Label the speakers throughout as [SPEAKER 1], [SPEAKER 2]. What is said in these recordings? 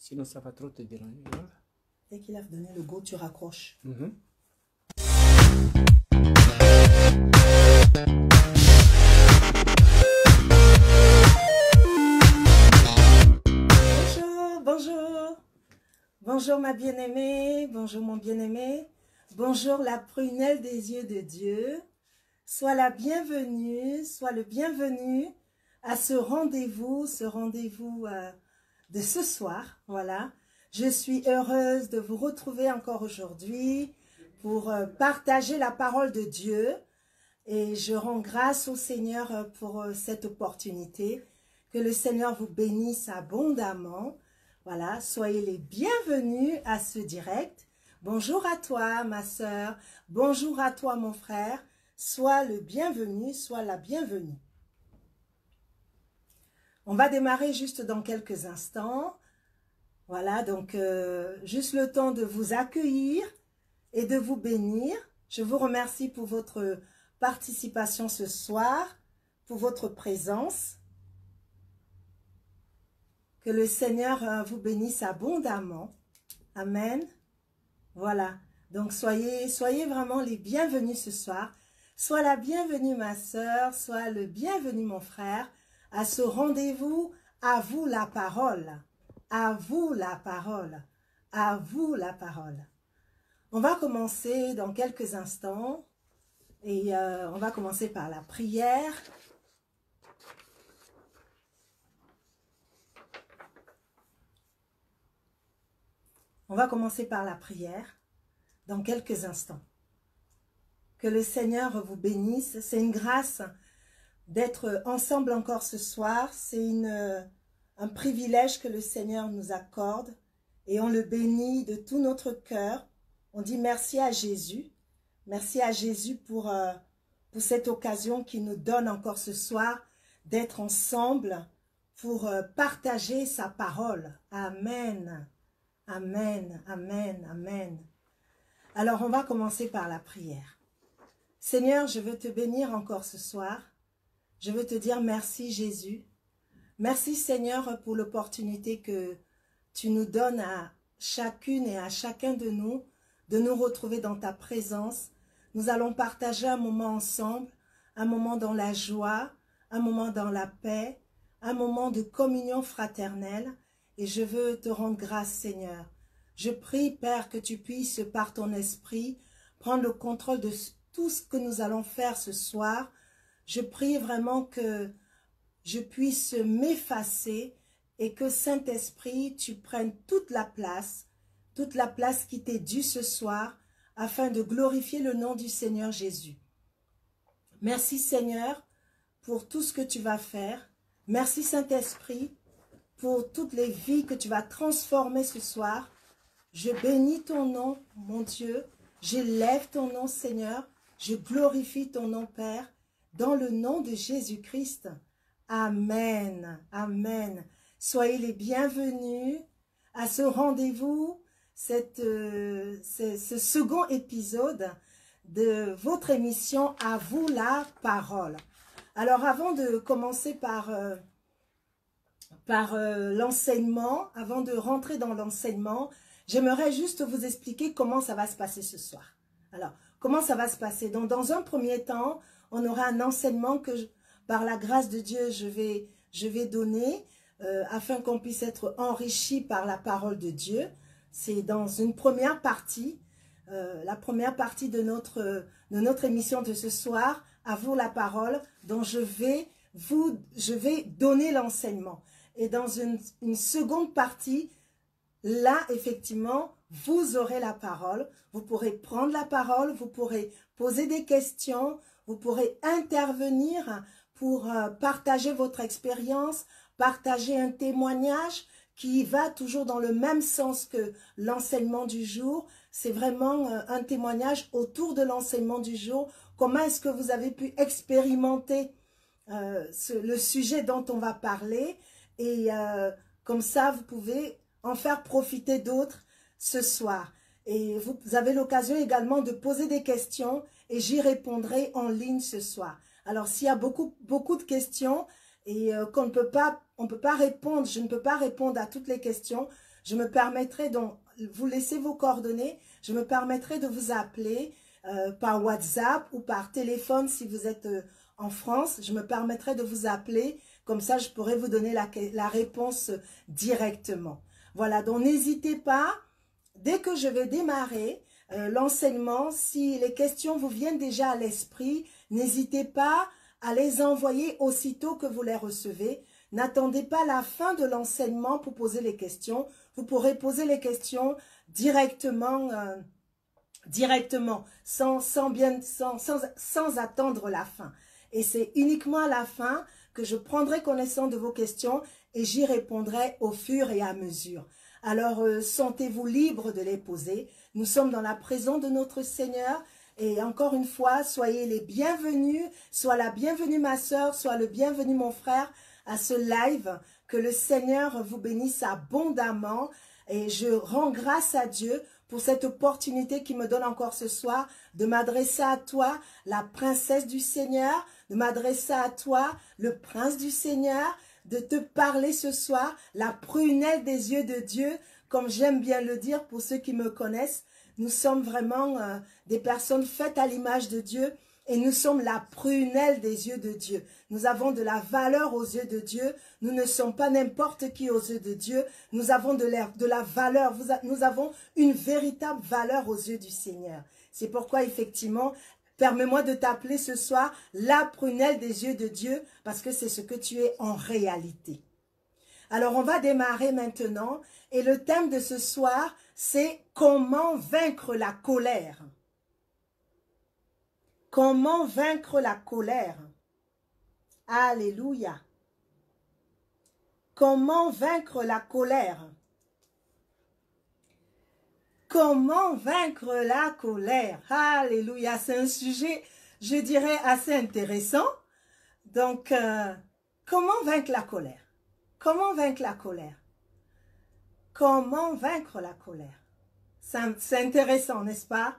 [SPEAKER 1] Sinon, ça va trop te déranger. Voilà.
[SPEAKER 2] Dès qu'il a donné le go, tu raccroches. Bonjour, bonjour. Bonjour ma bien-aimée, bonjour mon bien-aimé. Bonjour la prunelle des yeux de Dieu. Sois la bienvenue, sois le bienvenu à ce rendez-vous de ce soir. Voilà. Je suis heureuse de vous retrouver encore aujourd'hui pour partager la parole de Dieu. Et je rends grâce au Seigneur pour cette opportunité. Que le Seigneur vous bénisse abondamment. Voilà, soyez les bienvenus à ce direct. Bonjour à toi, ma sœur. Bonjour à toi, mon frère. Sois le bienvenu, sois la bienvenue. On va démarrer juste dans quelques instants. Voilà, donc juste le temps de vous accueillir et de vous bénir. Je vous remercie pour votre participation ce soir, pour votre présence. Que le Seigneur vous bénisse abondamment. Amen. Voilà, donc soyez vraiment les bienvenus ce soir. Sois la bienvenue ma sœur, sois le bienvenu mon frère à ce rendez-vous. À vous la parole. À vous la parole. À vous la parole. On va commencer dans quelques instants et on va commencer par la prière. On va commencer par la prière dans quelques instants. Que le Seigneur vous bénisse. C'est une grâce d'être ensemble encore ce soir. C'est un privilège que le Seigneur nous accorde et on le bénit de tout notre cœur. On dit merci à Jésus. Merci à Jésus pour cette occasion qu'il nous donne encore ce soir d'être ensemble pour partager sa parole. Amen. Amen, amen, amen. Alors, on va commencer par la prière. Seigneur, je veux te bénir encore ce soir. Je veux te dire merci Jésus. Merci Seigneur pour l'opportunité que tu nous donnes à chacune et à chacun de nous retrouver dans ta présence. Nous allons partager un moment ensemble, un moment dans la joie, un moment dans la paix, un moment de communion fraternelle. Et je veux te rendre grâce, Seigneur. Je prie, Père, que tu puisses, par ton esprit, prendre le contrôle de tout ce que nous allons faire ce soir. Je prie vraiment que je puisse m'effacer et que, Saint-Esprit, tu prennes toute la place qui t'est due ce soir, afin de glorifier le nom du Seigneur Jésus. Merci, Seigneur, pour tout ce que tu vas faire. Merci, Saint-Esprit, pour toutes les vies que tu vas transformer ce soir. Je bénis ton nom, mon Dieu. J'élève ton nom, Seigneur. Je glorifie ton nom, Père, dans le nom de Jésus-Christ. Amen. Amen. Soyez les bienvenus à ce rendez-vous, ce second épisode de votre émission « À vous la parole ». Alors, avant de commencer par l'enseignement, avant de rentrer dans l'enseignement, j'aimerais juste vous expliquer comment ça va se passer ce soir. Alors, comment ça va se passer? Donc, dans un premier temps, on aura un enseignement que, par la grâce de Dieu, je vais donner afin qu'on puisse être enrichi par la parole de Dieu. C'est dans une première partie, la première partie de notre émission de ce soir, à vous la parole, dont je vais donner l'enseignement. Et dans une seconde partie, là, effectivement, vous aurez la parole. Vous pourrez prendre la parole, vous pourrez poser des questions, vous pourrez intervenir pour partager votre expérience, partager un témoignage qui va toujours dans le même sens que l'enseignement du jour. C'est vraiment un témoignage autour de l'enseignement du jour. Comment est-ce que vous avez pu expérimenter le sujet dont on va parler? Et comme ça, vous pouvez en faire profiter d'autres ce soir. Et vous avez l'occasion également de poser des questions et j'y répondrai en ligne ce soir. Alors, s'il y a beaucoup de questions et on peut pas répondre, je ne peux pas répondre à toutes les questions, je me permettrai donc, vous laissez vos coordonnées, je me permettrai de vous appeler par WhatsApp ou par téléphone si vous êtes en France. Je me permettrai de vous appeler, comme ça je pourrai vous donner la réponse directement. Voilà, donc n'hésitez pas, dès que je vais démarrer l'enseignement, si les questions vous viennent déjà à l'esprit, n'hésitez pas à les envoyer aussitôt que vous les recevez. N'attendez pas la fin de l'enseignement pour poser les questions. Vous pourrez poser les questions directement, sans attendre la fin. Et c'est uniquement à la fin que je prendrai connaissance de vos questions et j'y répondrai au fur et à mesure. Alors, sentez-vous libre de les poser. Nous sommes dans la présence de notre Seigneur. Et encore une fois, soyez les bienvenus. Sois la bienvenue ma soeur, sois le bienvenu mon frère à ce live. Que le Seigneur vous bénisse abondamment. Et je rends grâce à Dieu pour cette opportunité qu'il me donne encore ce soir de m'adresser à toi, la princesse du Seigneur, de m'adresser à toi, le prince du Seigneur, de te parler ce soir, la prunelle des yeux de Dieu, comme j'aime bien le dire pour ceux qui me connaissent. Nous sommes vraiment des personnes faites à l'image de Dieu et nous sommes la prunelle des yeux de Dieu. Nous avons de la valeur aux yeux de Dieu. Nous ne sommes pas n'importe qui aux yeux de Dieu. Nous avons de la valeur. Nous avons une véritable valeur aux yeux du Seigneur. C'est pourquoi effectivement, permets-moi de t'appeler ce soir la prunelle des yeux de Dieu parce que c'est ce que tu es en réalité. Alors on va démarrer maintenant et le thème de ce soir c'est comment vaincre la colère. Comment vaincre la colère? Alléluia. Comment vaincre la colère? Comment vaincre la colère? Alléluia. C'est un sujet, je dirais, assez intéressant. Donc, comment vaincre la colère? Comment vaincre la colère? Comment vaincre la colère? C'est intéressant, n'est-ce pas?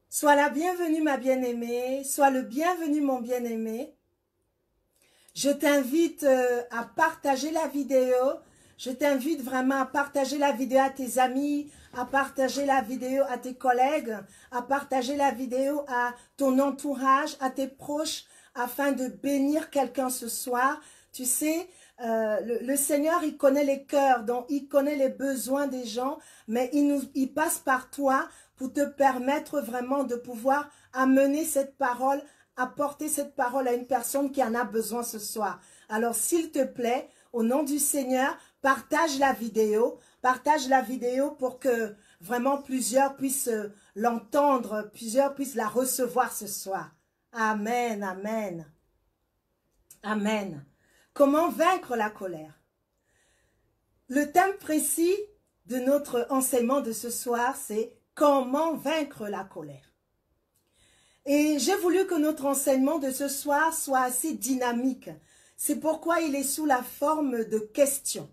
[SPEAKER 2] Sois la bienvenue, ma bien-aimée. Sois le bienvenu, mon bien-aimé. Je t'invite à partager la vidéo. Je t'invite vraiment à partager la vidéo à tes amis, à partager la vidéo à tes collègues, à partager la vidéo à ton entourage, à tes proches, afin de bénir quelqu'un ce soir. Tu sais, le Seigneur, il connaît les cœurs, donc il connaît les besoins des gens, mais il passe par toi pour te permettre vraiment de pouvoir amener cette parole, apporter cette parole à une personne qui en a besoin ce soir. Alors, s'il te plaît, au nom du Seigneur, partage la vidéo pour que vraiment plusieurs puissent l'entendre, plusieurs puissent la recevoir ce soir. Amen, amen. Amen. Comment vaincre la colère? Le thème précis de notre enseignement de ce soir, c'est comment vaincre la colère. Et j'ai voulu que notre enseignement de ce soir soit assez dynamique. C'est pourquoi il est sous la forme de questions.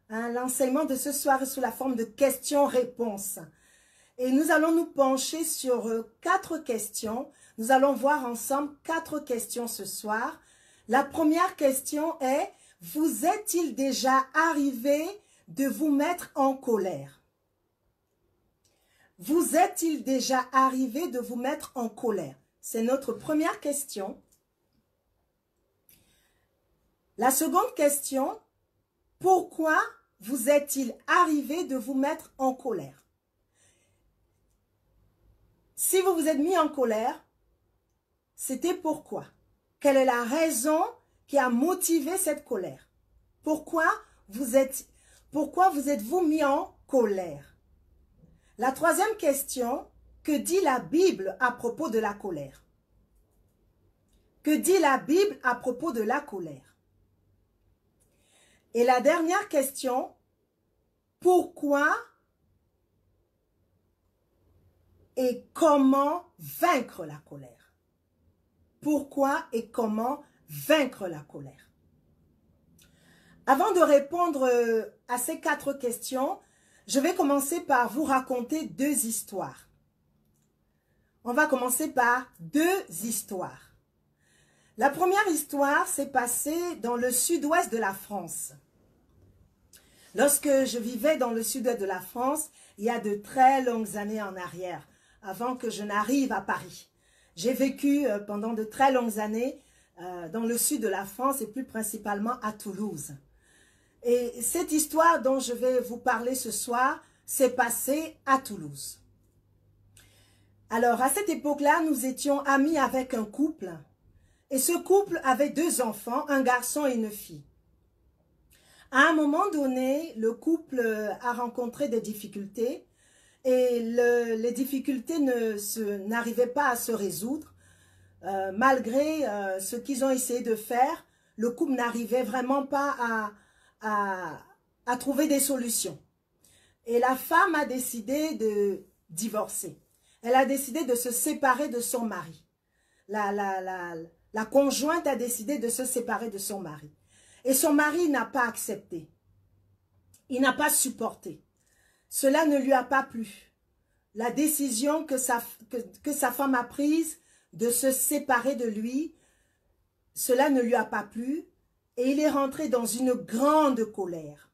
[SPEAKER 2] Hein, l'enseignement de ce soir est sous la forme de questions-réponses. Et nous allons nous pencher sur 4 questions. Nous allons voir ensemble 4 questions ce soir. La première question est, vous est-il déjà arrivé de vous mettre en colère? Vous est-il déjà arrivé de vous mettre en colère? C'est notre première question. La seconde question, pourquoi vous est-il arrivé de vous mettre en colère? Si vous vous êtes mis en colère, c'était pourquoi? Quelle est la raison qui a motivé cette colère? Pourquoi vous êtes-vous mis en colère? La troisième question, que dit la Bible à propos de la colère? Que dit la Bible à propos de la colère? Et la dernière question, pourquoi et comment vaincre la colère? Pourquoi et comment vaincre la colère? Avant de répondre à ces 4 questions, je vais commencer par vous raconter 2 histoires. On va commencer par 2 histoires. La première histoire s'est passée dans le sud-ouest de la France. Lorsque je vivais dans le sud de la France, il y a de très longues années en arrière, avant que je n'arrive à Paris. J'ai vécu pendant de très longues années dans le sud de la France et plus principalement à Toulouse. Et cette histoire dont je vais vous parler ce soir s'est passée à Toulouse. Alors, à cette époque-là, nous étions amis avec un couple. Et ce couple avait 2 enfants, un garçon et une fille. À un moment donné, le couple a rencontré des difficultés et les difficultés n'arrivaient pas à se résoudre. Malgré ce qu'ils ont essayé de faire, le couple n'arrivait vraiment pas à trouver des solutions. Et la femme a décidé de divorcer. Elle a décidé de se séparer de son mari. La conjointe a décidé de se séparer de son mari. Et son mari n'a pas accepté. Il n'a pas supporté. Cela ne lui a pas plu. La décision que sa femme a prise de se séparer de lui, cela ne lui a pas plu. Et il est rentré dans une grande colère.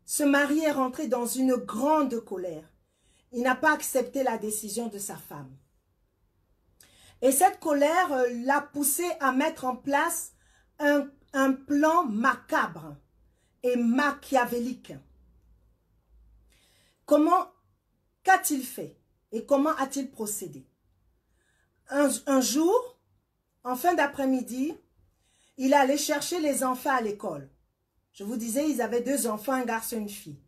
[SPEAKER 2] Ce mari est rentré dans une grande colère. Il n'a pas accepté la décision de sa femme. Et cette colère l'a poussé à mettre en place un plan macabre et machiavélique. Qu'a-t-il fait et comment a-t-il procédé? Un jour, en fin d'après-midi, il est allé chercher les enfants à l'école. Je vous disais, ils avaient 2 enfants, un garçon et une fille.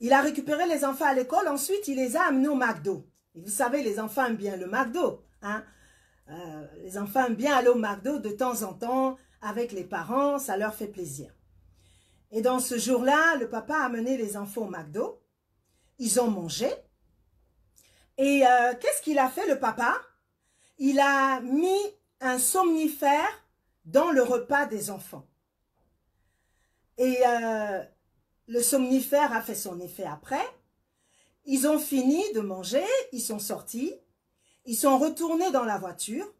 [SPEAKER 2] Il a récupéré les enfants à l'école, ensuite il les a amenés au McDo. Et vous savez, les enfants aiment bien le McDo. Hein? Les enfants aiment bien aller au McDo de temps en temps avec les parents, ça leur fait plaisir. Et dans ce jour-là, le papa a amené les enfants au McDo. Ils ont mangé. Et qu'est-ce qu'il a fait, le papa? Il a mis un somnifère dans le repas des enfants. Et le somnifère a fait son effet après. Ils ont fini de manger, ils sont sortis. Ils sont retournés dans la voiture.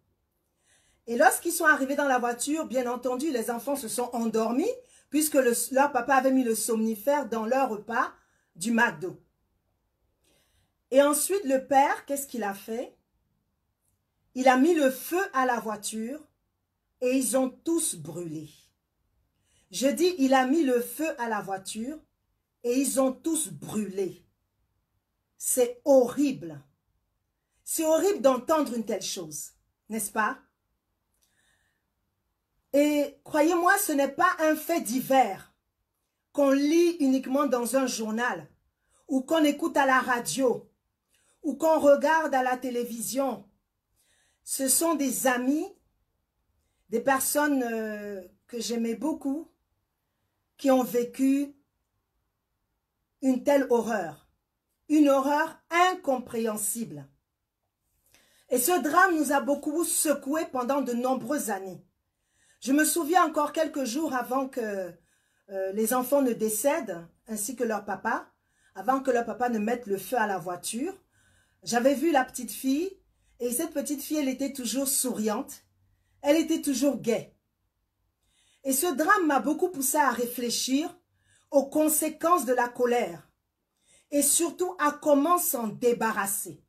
[SPEAKER 2] Et lorsqu'ils sont arrivés dans la voiture, bien entendu, les enfants se sont endormis puisque leur papa avait mis le somnifère dans leur repas du McDo. Et ensuite, le père, qu'est-ce qu'il a fait? Il a mis le feu à la voiture et ils ont tous brûlé. Je dis, il a mis le feu à la voiture et ils ont tous brûlé. C'est horrible. C'est horrible d'entendre une telle chose, n'est-ce pas? Et croyez-moi, ce n'est pas un fait divers qu'on lit uniquement dans un journal ou qu'on écoute à la radio ou qu'on regarde à la télévision. Ce sont des amis, des personnes que j'aimais beaucoup qui ont vécu une telle horreur, une horreur incompréhensible. Et ce drame nous a beaucoup secoués pendant de nombreuses années. Je me souviens encore quelques jours avant que les enfants ne décèdent, ainsi que leur papa, avant que leur papa ne mette le feu à la voiture. J'avais vu la petite fille, et cette petite fille, elle était toujours souriante, elle était toujours gaie. Et ce drame m'a beaucoup poussé à réfléchir aux conséquences de la colère, et surtout à comment s'en débarrasser.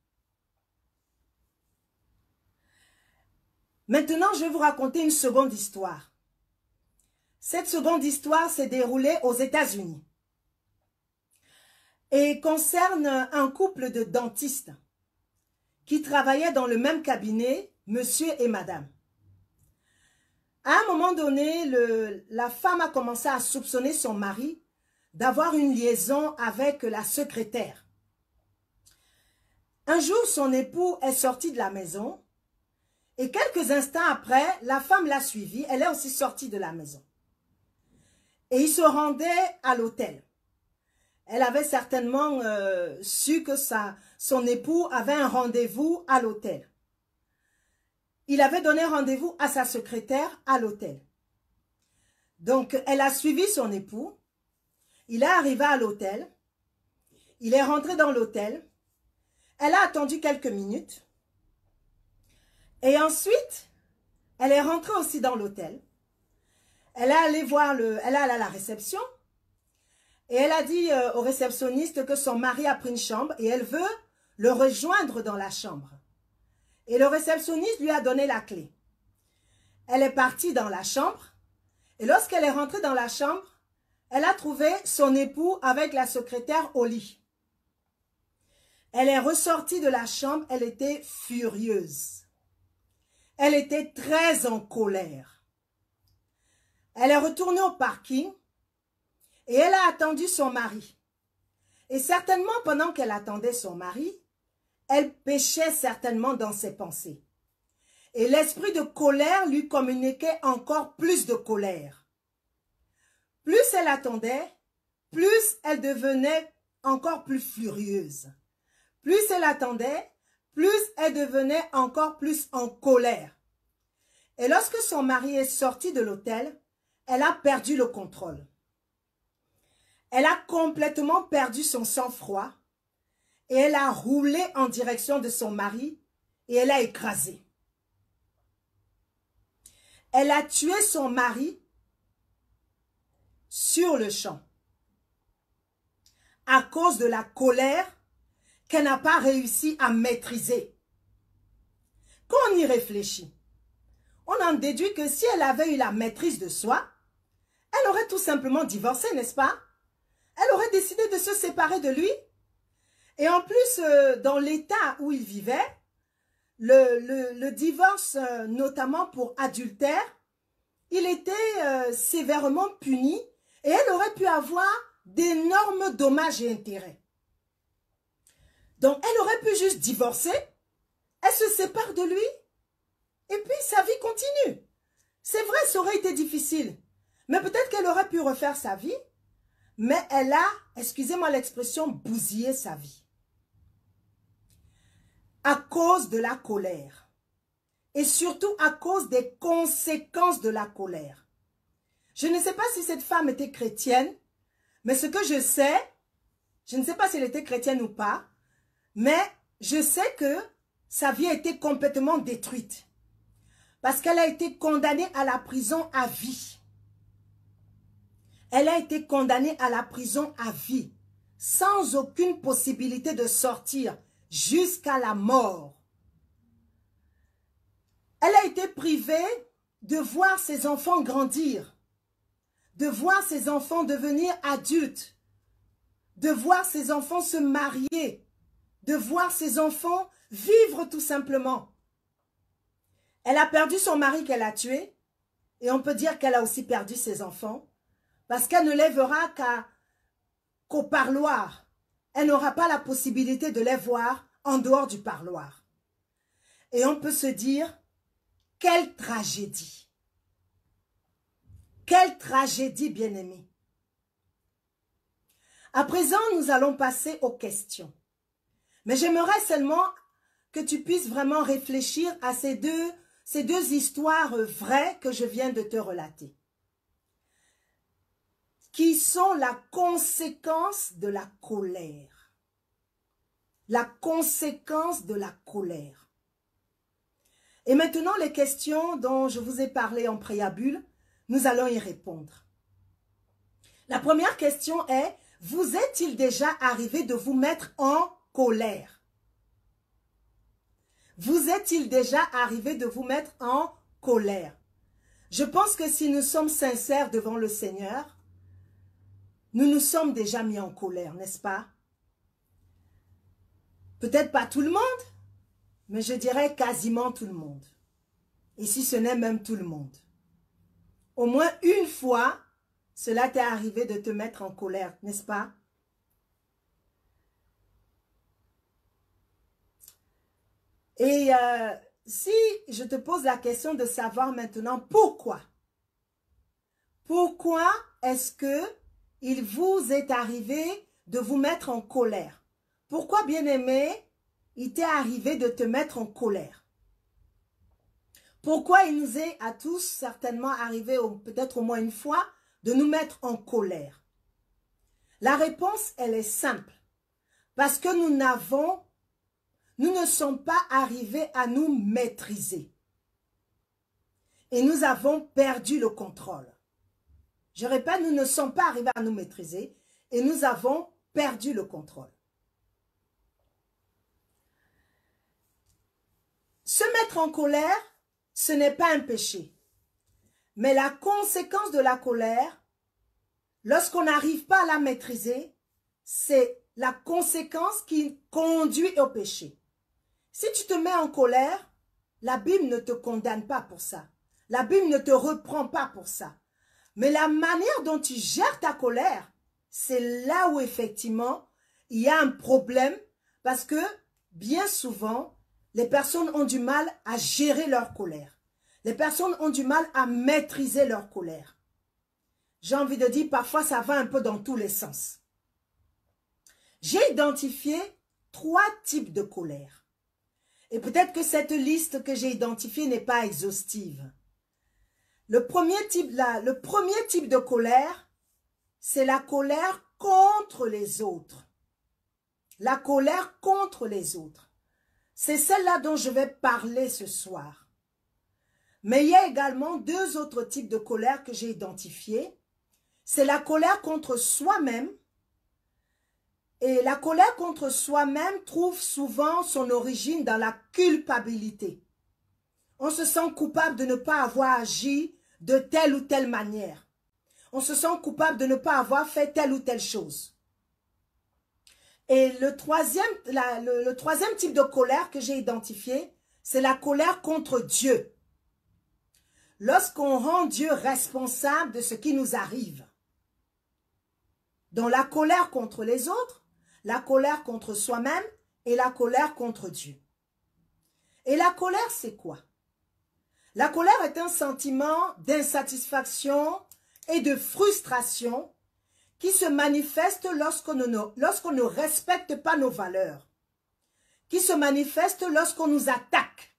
[SPEAKER 2] Maintenant, je vais vous raconter une seconde histoire. Cette seconde histoire s'est déroulée aux États-Unis et concerne un couple de dentistes qui travaillaient dans le même cabinet, monsieur et madame. À un moment donné, la femme a commencé à soupçonner son mari d'avoir une liaison avec la secrétaire. Un jour, son époux est sorti de la maison. Et quelques instants après, la femme l'a suivi. Elle est aussi sortie de la maison. Et il se rendait à l'hôtel. Elle avait certainement su que son époux avait un rendez-vous à l'hôtel. Il avait donné rendez-vous à sa secrétaire à l'hôtel. Donc, elle a suivi son époux. Il est arrivé à l'hôtel. Il est rentré dans l'hôtel. Elle a attendu quelques minutes. Et ensuite, elle est rentrée aussi dans l'hôtel. Elle est allée voir elle est allée à la réception. Et elle a dit au réceptionniste que son mari a pris une chambre et elle veut le rejoindre dans la chambre. Et le réceptionniste lui a donné la clé. Elle est partie dans la chambre et lorsqu'elle est rentrée dans la chambre, elle a trouvé son époux avec la secrétaire au lit. Elle est ressortie de la chambre, elle était furieuse. Elle était très en colère. Elle est retournée au parking et elle a attendu son mari. Et certainement, pendant qu'elle attendait son mari, elle péchait certainement dans ses pensées. Et l'esprit de colère lui communiquait encore plus de colère. Plus elle attendait, plus elle devenait encore plus furieuse. Plus elle attendait, plus elle devenait encore plus en colère. Et lorsque son mari est sorti de l'hôtel, elle a perdu le contrôle. Elle a complètement perdu son sang-froid et elle a roulé en direction de son mari et elle a écrasé. Elle a tué son mari sur le champ à cause de la colère qu'elle n'a pas réussi à maîtriser. Quand on y réfléchit, on en déduit que si elle avait eu la maîtrise de soi, elle aurait tout simplement divorcé, n'est-ce pas? Elle aurait décidé de se séparer de lui. Et en plus, dans l'état où il vivait, le divorce, notamment pour adultère, il était sévèrement puni et elle aurait pu avoir d'énormes dommages et intérêts. Donc, elle aurait pu juste divorcer, elle se sépare de lui et puis sa vie continue. C'est vrai, ça aurait été difficile, mais peut-être qu'elle aurait pu refaire sa vie, mais elle a, excusez-moi l'expression, bousillé sa vie. À cause de la colère. Et surtout à cause des conséquences de la colère. Je ne sais pas si cette femme était chrétienne, mais ce que je sais, je ne sais pas si elle était chrétienne ou pas, mais je sais que sa vie a été complètement détruite. Parce qu'elle a été condamnée à la prison à vie. Elle a été condamnée à la prison à vie, sans aucune possibilité de sortir jusqu'à la mort. Elle a été privée de voir ses enfants grandir, de voir ses enfants devenir adultes, de voir ses enfants se marier, de voir ses enfants vivre tout simplement. Elle a perdu son mari qu'elle a tué et on peut dire qu'elle a aussi perdu ses enfants parce qu'elle ne les verra qu'au parloir. Elle n'aura pas la possibilité de les voir en dehors du parloir. Et on peut se dire, quelle tragédie! Quelle tragédie, bien-aimée! À présent, nous allons passer aux questions. Mais j'aimerais seulement que tu puisses vraiment réfléchir à ces deux histoires vraies que je viens de te relater. Qui sont la conséquence de la colère. La conséquence de la colère. Et maintenant, les questions dont je vous ai parlé en préambule, nous allons y répondre. La première question est, vous est-il déjà arrivé de vous mettre en colère? Vous est-il déjà arrivé de vous mettre en colère? Je pense que si nous sommes sincères devant le Seigneur, nous nous sommes déjà mis en colère, n'est-ce pas? Peut-être pas tout le monde, mais je dirais quasiment tout le monde. Et si ce n'est même tout le monde. Au moins une fois, cela t'est arrivé de te mettre en colère, n'est-ce pas? Et si je te pose la question de savoir maintenant pourquoi? Pourquoi est-ce que il vous est arrivé de vous mettre en colère? Pourquoi, bien-aimé, il t'est arrivé de te mettre en colère? Pourquoi il nous est à tous certainement arrivé, peut-être au moins une fois, de nous mettre en colère? La réponse, elle est simple. Parce que nous ne sommes pas arrivés à nous maîtriser. Et nous avons perdu le contrôle. Je répète, nous ne sommes pas arrivés à nous maîtriser et nous avons perdu le contrôle. Se mettre en colère, ce n'est pas un péché. Mais la conséquence de la colère, lorsqu'on n'arrive pas à la maîtriser, c'est la conséquence qui conduit au péché. Si tu te mets en colère, la Bible ne te condamne pas pour ça. La Bible ne te reprend pas pour ça. Mais la manière dont tu gères ta colère, c'est là où effectivement il y a un problème parce que bien souvent, les personnes ont du mal à gérer leur colère. Les personnes ont du mal à maîtriser leur colère. J'ai envie de dire, parfois ça va un peu dans tous les sens. J'ai identifié 3 types de colère. Et peut-être que cette liste que j'ai identifiée n'est pas exhaustive. Le premier type de colère, c'est la colère contre les autres. La colère contre les autres. C'est celle-là dont je vais parler ce soir. Mais il y a également 2 autres types de colère que j'ai identifiés. C'est la colère contre soi-même. Et la colère contre soi-même trouve souvent son origine dans la culpabilité. On se sent coupable de ne pas avoir agi de telle ou telle manière. On se sent coupable de ne pas avoir fait telle ou telle chose. Et le troisième type de colère que j'ai identifié, c'est la colère contre Dieu. Lorsqu'on rend Dieu responsable de ce qui nous arrive. Donc la colère contre les autres, la colère contre soi-même et la colère contre Dieu. Et la colère, c'est quoi? La colère est un sentiment d'insatisfaction et de frustration qui se manifeste lorsqu'on ne respecte pas nos valeurs, qui se manifeste lorsqu'on nous attaque.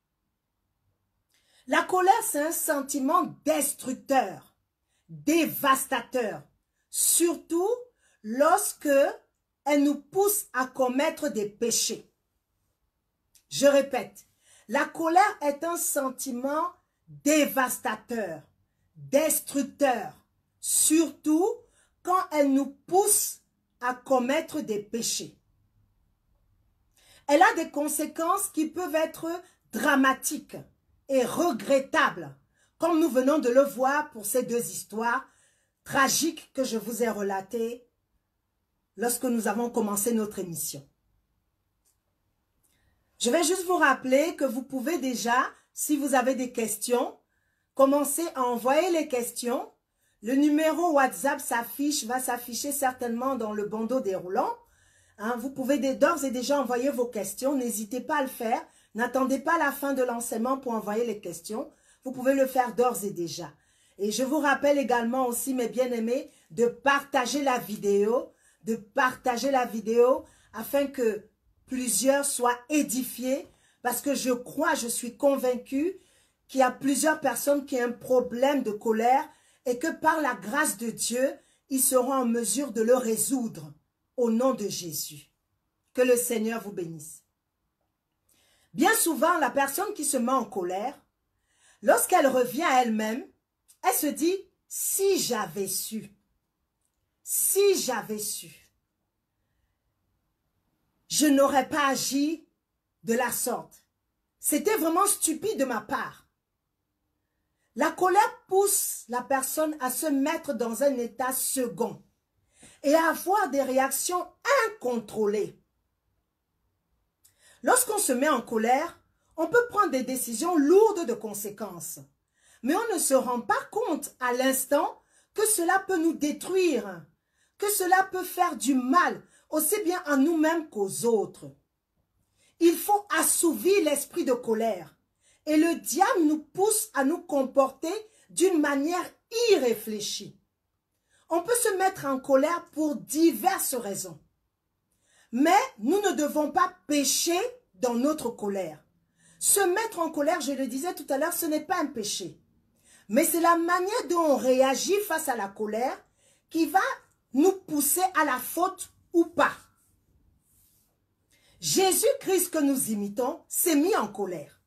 [SPEAKER 2] La colère, c'est un sentiment destructeur, dévastateur, surtout lorsque elle nous pousse à commettre des péchés. Je répète, la colère est un sentiment dévastateur, destructeur, surtout quand elle nous pousse à commettre des péchés. Elle a des conséquences qui peuvent être dramatiques et regrettables, comme nous venons de le voir pour ces 2 histoires tragiques que je vous ai relatées lorsque nous avons commencé notre émission. Je vais juste vous rappeler que vous pouvez déjà, si vous avez des questions, commencer à envoyer les questions. Le numéro WhatsApp va s'afficher certainement dans le bandeau déroulant. Vous pouvez d'ores et déjà envoyer vos questions. N'hésitez pas à le faire. N'attendez pas la fin de l'enseignement pour envoyer les questions. Vous pouvez le faire d'ores et déjà. Et je vous rappelle également aussi, mes bien-aimés, de partager la vidéo. Afin que plusieurs soient édifiés. Parce que je suis convaincue qu'il y a plusieurs personnes qui ont un problème de colère et que par la grâce de Dieu, ils seront en mesure de le résoudre au nom de Jésus. Que le Seigneur vous bénisse. Bien souvent, la personne qui se met en colère, lorsqu'elle revient à elle-même, elle se dit, si j'avais su, je n'aurais pas agi de la sorte. C'était vraiment stupide de ma part. La colère pousse la personne à se mettre dans un état second et à avoir des réactions incontrôlées. Lorsqu'on se met en colère, on peut prendre des décisions lourdes de conséquences. Mais on ne se rend pas compte à l'instant que cela peut nous détruire, que cela peut faire du mal, aussi bien à nous-mêmes qu'aux autres. Il faut assouvir l'esprit de colère. Et le diable nous pousse à nous comporter d'une manière irréfléchie. On peut se mettre en colère pour diverses raisons. Mais nous ne devons pas pécher dans notre colère. Se mettre en colère, je le disais tout à l'heure, ce n'est pas un péché. Mais c'est la manière dont on réagit face à la colère qui va nous pousser à la faute ou pas. Jésus-Christ que nous imitons s'est mis en colère.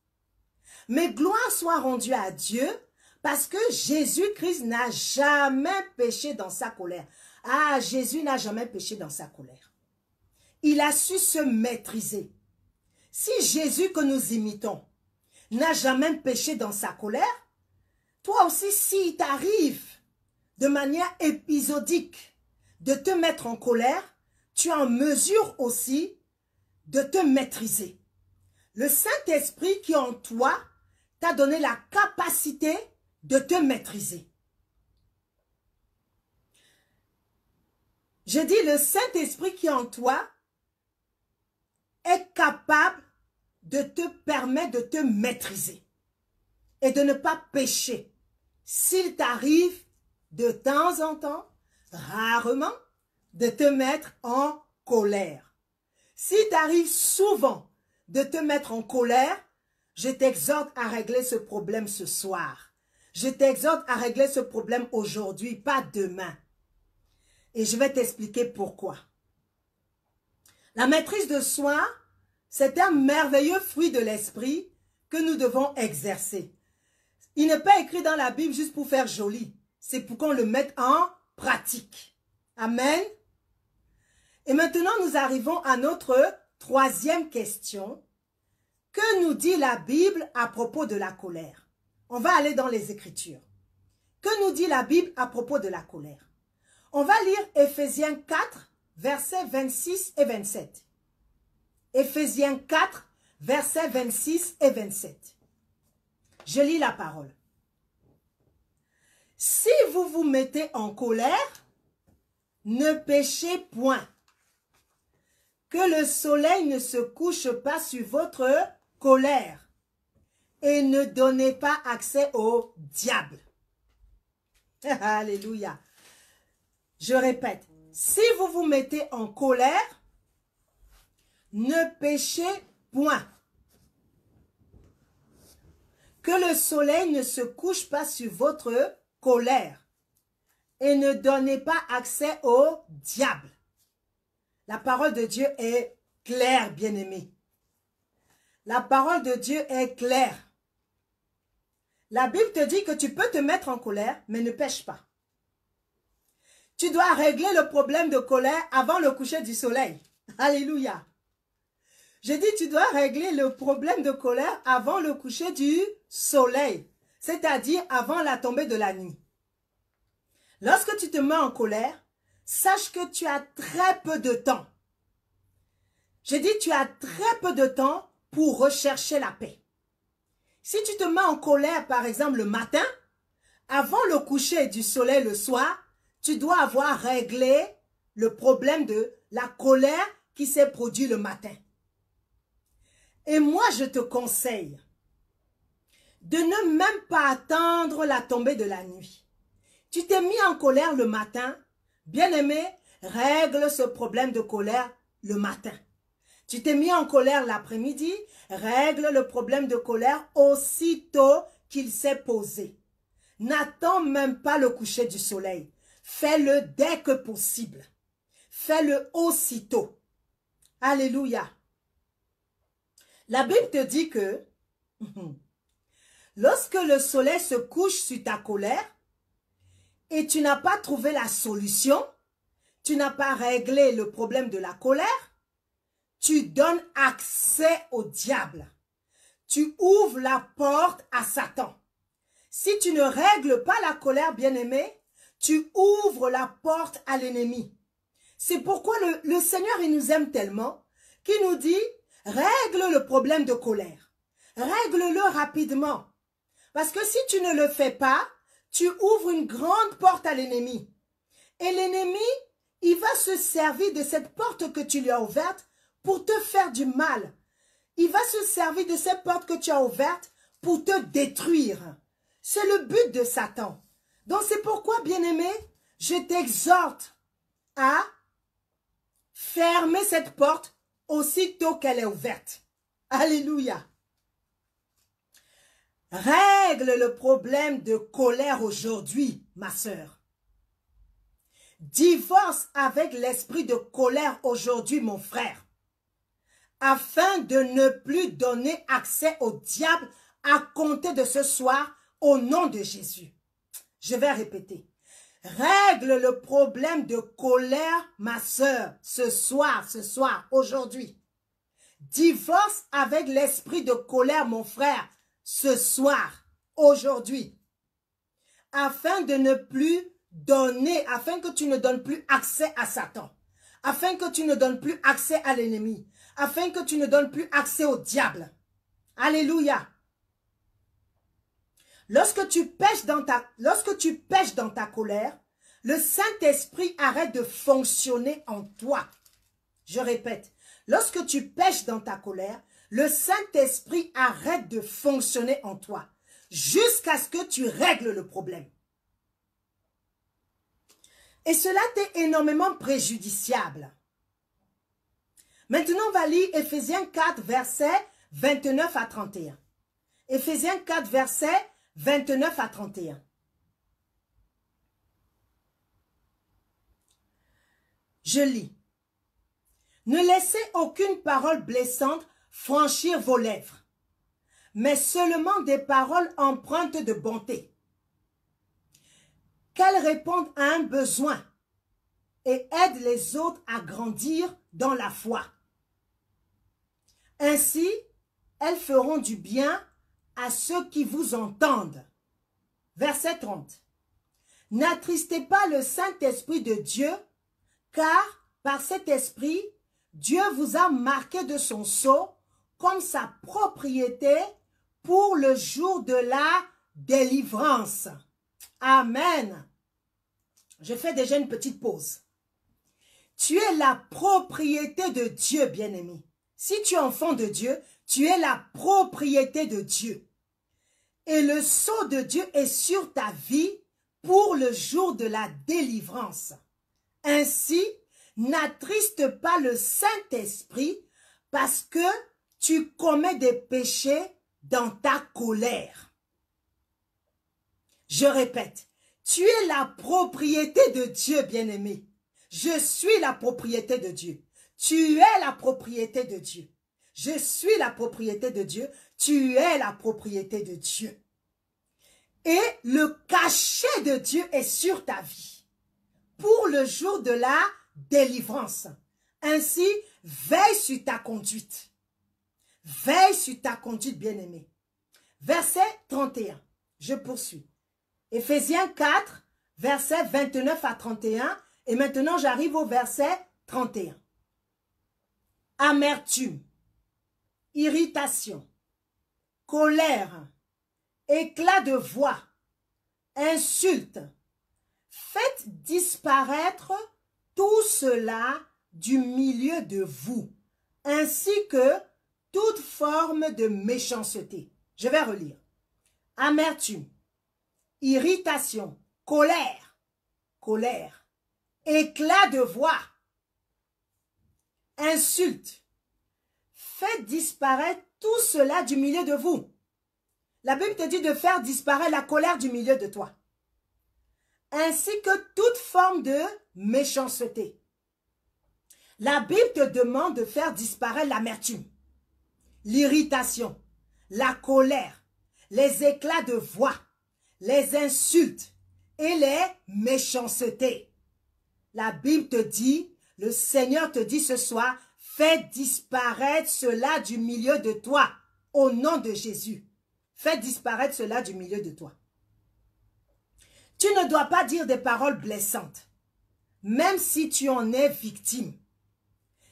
[SPEAKER 2] Mais gloire soit rendue à Dieu Parce que Jésus-Christ n'a jamais péché dans sa colère. Ah, Jésus n'a jamais péché dans sa colère. Il a su se maîtriser. Si Jésus que nous imitons n'a jamais péché dans sa colère, toi aussi, s'il t'arrive de manière épisodique de te mettre en colère, tu es en mesure aussi de te maîtriser. Le Saint-Esprit qui est en toi t'a donné la capacité de te maîtriser. Je dis, le Saint-Esprit qui est en toi est capable de te permettre de te maîtriser et de ne pas pécher. S'il t'arrive de temps en temps, rarement, de te mettre en colère. S'il t'arrive souvent de te mettre en colère, je t'exhorte à régler ce problème ce soir. Je t'exhorte à régler ce problème aujourd'hui, pas demain. Et je vais t'expliquer pourquoi. La maîtrise de soi, c'est un merveilleux fruit de l'esprit que nous devons exercer. Il n'est pas écrit dans la Bible juste pour faire joli. C'est pour qu'on le mette en pratique. Amen. Et maintenant, nous arrivons à notre troisième question. Que nous dit la Bible à propos de la colère? On va aller dans les Écritures. Que nous dit la Bible à propos de la colère? On va lire Éphésiens 4, versets 26 et 27. Éphésiens 4, versets 26 et 27. Je lis la parole. Si vous vous mettez en colère, ne péchez point. Que le soleil ne se couche pas sur votre colère et ne donnez pas accès au diable. Alléluia. Je répète, si vous vous mettez en colère, ne péchez point. Que le soleil ne se couche pas sur votre colère et ne donnez pas accès au diable. La parole de Dieu est claire, bien-aimé. La parole de Dieu est claire. La Bible te dit que tu peux te mettre en colère, mais ne pêche pas. Tu dois régler le problème de colère avant le coucher du soleil. Alléluia. Je dis, tu dois régler le problème de colère avant le coucher du soleil, c'est-à-dire avant la tombée de la nuit. Lorsque tu te mets en colère, sache que tu as très peu de temps. Je dis, tu as très peu de temps pour rechercher la paix. Si tu te mets en colère, par exemple, le matin, avant le coucher du soleil le soir, tu dois avoir réglé le problème de la colère qui s'est produite le matin. Et moi, je te conseille de ne même pas attendre la tombée de la nuit. Tu t'es mis en colère le matin, bien-aimé, règle ce problème de colère le matin. Tu t'es mis en colère l'après-midi, règle le problème de colère aussitôt qu'il s'est posé. N'attends même pas le coucher du soleil. Fais-le dès que possible. Fais-le aussitôt. Alléluia. La Bible te dit que lorsque le soleil se couche sur ta colère et tu n'as pas trouvé la solution, tu n'as pas réglé le problème de la colère, tu donnes accès au diable. Tu ouvres la porte à Satan. Si tu ne règles pas la colère, bien-aimé, tu ouvres la porte à l'ennemi. C'est pourquoi le Seigneur, il nous aime tellement qu'il nous dit, règle le problème de colère. Règle-le rapidement. Parce que si tu ne le fais pas, tu ouvres une grande porte à l'ennemi. Et l'ennemi, il va se servir de cette porte que tu lui as ouverte pour te faire du mal. Il va se servir de cette porte que tu as ouverte pour te détruire. C'est le but de Satan. Donc c'est pourquoi, bien-aimé, je t'exhorte à fermer cette porte aussitôt qu'elle est ouverte. Alléluia. Règle le problème de colère aujourd'hui, ma sœur. Divorce avec l'esprit de colère aujourd'hui, mon frère, afin de ne plus donner accès au diable à compter de ce soir au nom de Jésus. Je vais répéter. Règle le problème de colère, ma sœur, ce soir, aujourd'hui. Divorce avec l'esprit de colère, mon frère, ce soir, aujourd'hui. Afin de ne plus donner, afin que tu ne donnes plus accès à Satan. Afin que tu ne donnes plus accès à l'ennemi. Afin que tu ne donnes plus accès au diable. Alléluia. Lorsque tu pèches dans ta colère, le Saint-Esprit arrête de fonctionner en toi. Je répète, lorsque tu pèches dans ta colère, le Saint-Esprit arrête de fonctionner en toi jusqu'à ce que tu règles le problème. Et cela t'est énormément préjudiciable. Maintenant, on va lire Éphésiens 4, versets 29 à 31. Éphésiens 4, versets 29 à 31. Je lis. Ne laissez aucune parole blessante franchir vos lèvres, mais seulement des paroles empreintes de bonté, qu'elles répondent à un besoin et aident les autres à grandir dans la foi. Ainsi, elles feront du bien à ceux qui vous entendent. Verset 30. N'attristez pas le Saint-Esprit de Dieu, car par cet esprit, Dieu vous a marqué de son sceau comme sa propriété pour le jour de la délivrance. Amen. Je fais déjà une petite pause. Tu es la propriété de Dieu, bien-aimé. Si tu es enfant de Dieu, tu es la propriété de Dieu. Et le sceau de Dieu est sur ta vie pour le jour de la délivrance. Ainsi, n'attriste pas le Saint-Esprit parce que tu commets des péchés dans ta colère. Je répète, tu es la propriété de Dieu, bien-aimé. Je suis la propriété de Dieu. Tu es la propriété de Dieu. Je suis la propriété de Dieu. Tu es la propriété de Dieu. Et le cachet de Dieu est sur ta vie pour le jour de la délivrance. Ainsi, veille sur ta conduite. Veille sur ta conduite, bien-aimée. Verset 31. Je poursuis. Éphésiens 4, versets 29 à 31. Et maintenant, j'arrive au verset 31. Amertume, irritation, colère, éclat de voix, insulte. Faites disparaître tout cela du milieu de vous, ainsi que toute forme de méchanceté. Je vais relire. Amertume, irritation, colère, éclat de voix, insulte. Faites disparaître tout cela du milieu de vous. La Bible te dit de faire disparaître la colère du milieu de toi, ainsi que toute forme de méchanceté. La Bible te demande de faire disparaître l'amertume, l'irritation, la colère, les éclats de voix, les insultes et les méchancetés. La Bible te dit, le Seigneur te dit ce soir, fais disparaître cela du milieu de toi, au nom de Jésus. Fais disparaître cela du milieu de toi. Tu ne dois pas dire des paroles blessantes, même si tu en es victime.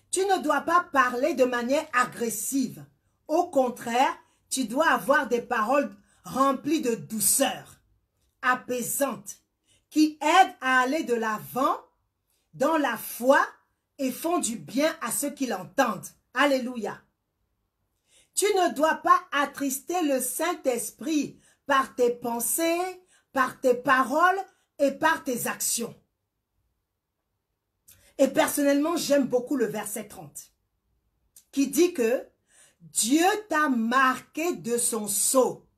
[SPEAKER 2] Tu ne dois pas parler de manière agressive. Au contraire, tu dois avoir des paroles remplies de douceur, apaisantes, qui aident à aller de l'avant dans la foi et font du bien à ceux qui l'entendent. Alléluia. Tu ne dois pas attrister le Saint-Esprit par tes pensées, par tes paroles et par tes actions. Et personnellement, j'aime beaucoup le verset 30 qui dit que Dieu t'a marqué de son sceau.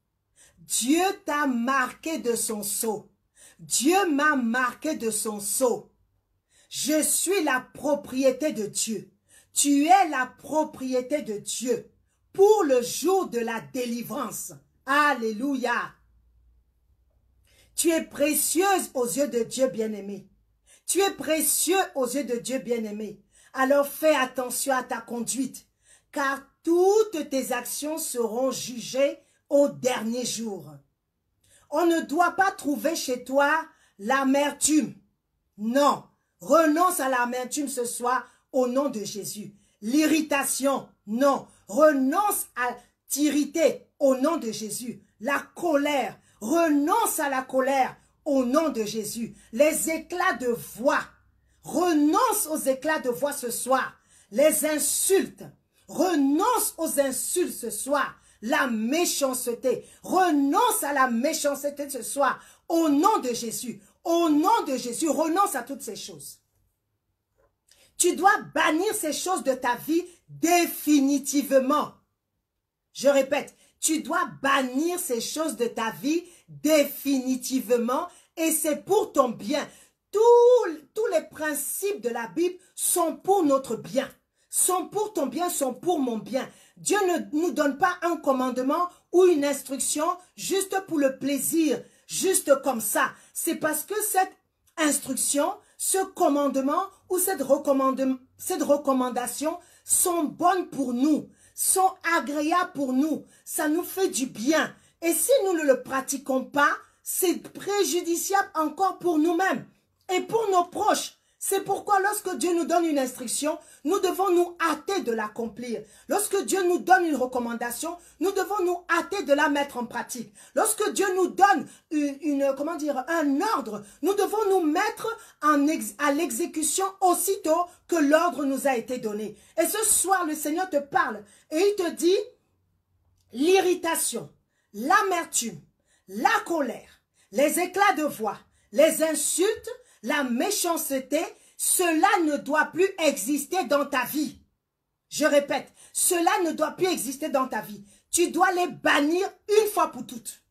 [SPEAKER 2] Dieu t'a marqué de son sceau. Dieu m'a marqué de son sceau. Je suis la propriété de Dieu. Tu es la propriété de Dieu pour le jour de la délivrance. Alléluia. Tu es précieuse aux yeux de Dieu bien-aimé. Tu es précieux aux yeux de Dieu bien-aimé. Alors fais attention à ta conduite, car toutes tes actions seront jugées au dernier jour. On ne doit pas trouver chez toi l'amertume. Non, renonce à l'amertume ce soir au nom de Jésus. L'irritation, non, renonce à t'irriter au nom de Jésus. La colère, renonce à la colère au nom de Jésus. Les éclats de voix, renonce aux éclats de voix ce soir. Les insultes, renonce aux insultes ce soir. La méchanceté, renonce à la méchanceté ce soir. Au nom de Jésus, au nom de Jésus, renonce à toutes ces choses. Tu dois bannir ces choses de ta vie définitivement. Je répète, tu dois bannir ces choses de ta vie définitivement et c'est pour ton bien. Tous les principes de la Bible sont pour notre bien, sont pour ton bien, sont pour mon bien. Dieu ne nous donne pas un commandement ou une instruction juste pour le plaisir, juste comme ça. C'est parce que cette instruction, ce commandement ou cette recommandation sont bonnes pour nous, sont agréables pour nous. Ça nous fait du bien. Et si nous ne le pratiquons pas, c'est préjudiciable encore pour nous-mêmes et pour nos proches. C'est pourquoi lorsque Dieu nous donne une instruction, nous devons nous hâter de l'accomplir. Lorsque Dieu nous donne une recommandation, nous devons nous hâter de la mettre en pratique. Lorsque Dieu nous donne un ordre, nous devons nous mettre à l'exécution aussitôt que l'ordre nous a été donné. Et ce soir, le Seigneur te parle et il te dit l'irritation, l'amertume, la colère, les éclats de voix, les insultes, la méchanceté, cela ne doit plus exister dans ta vie. Je répète, cela ne doit plus exister dans ta vie. Tu dois les bannir une fois pour toutes.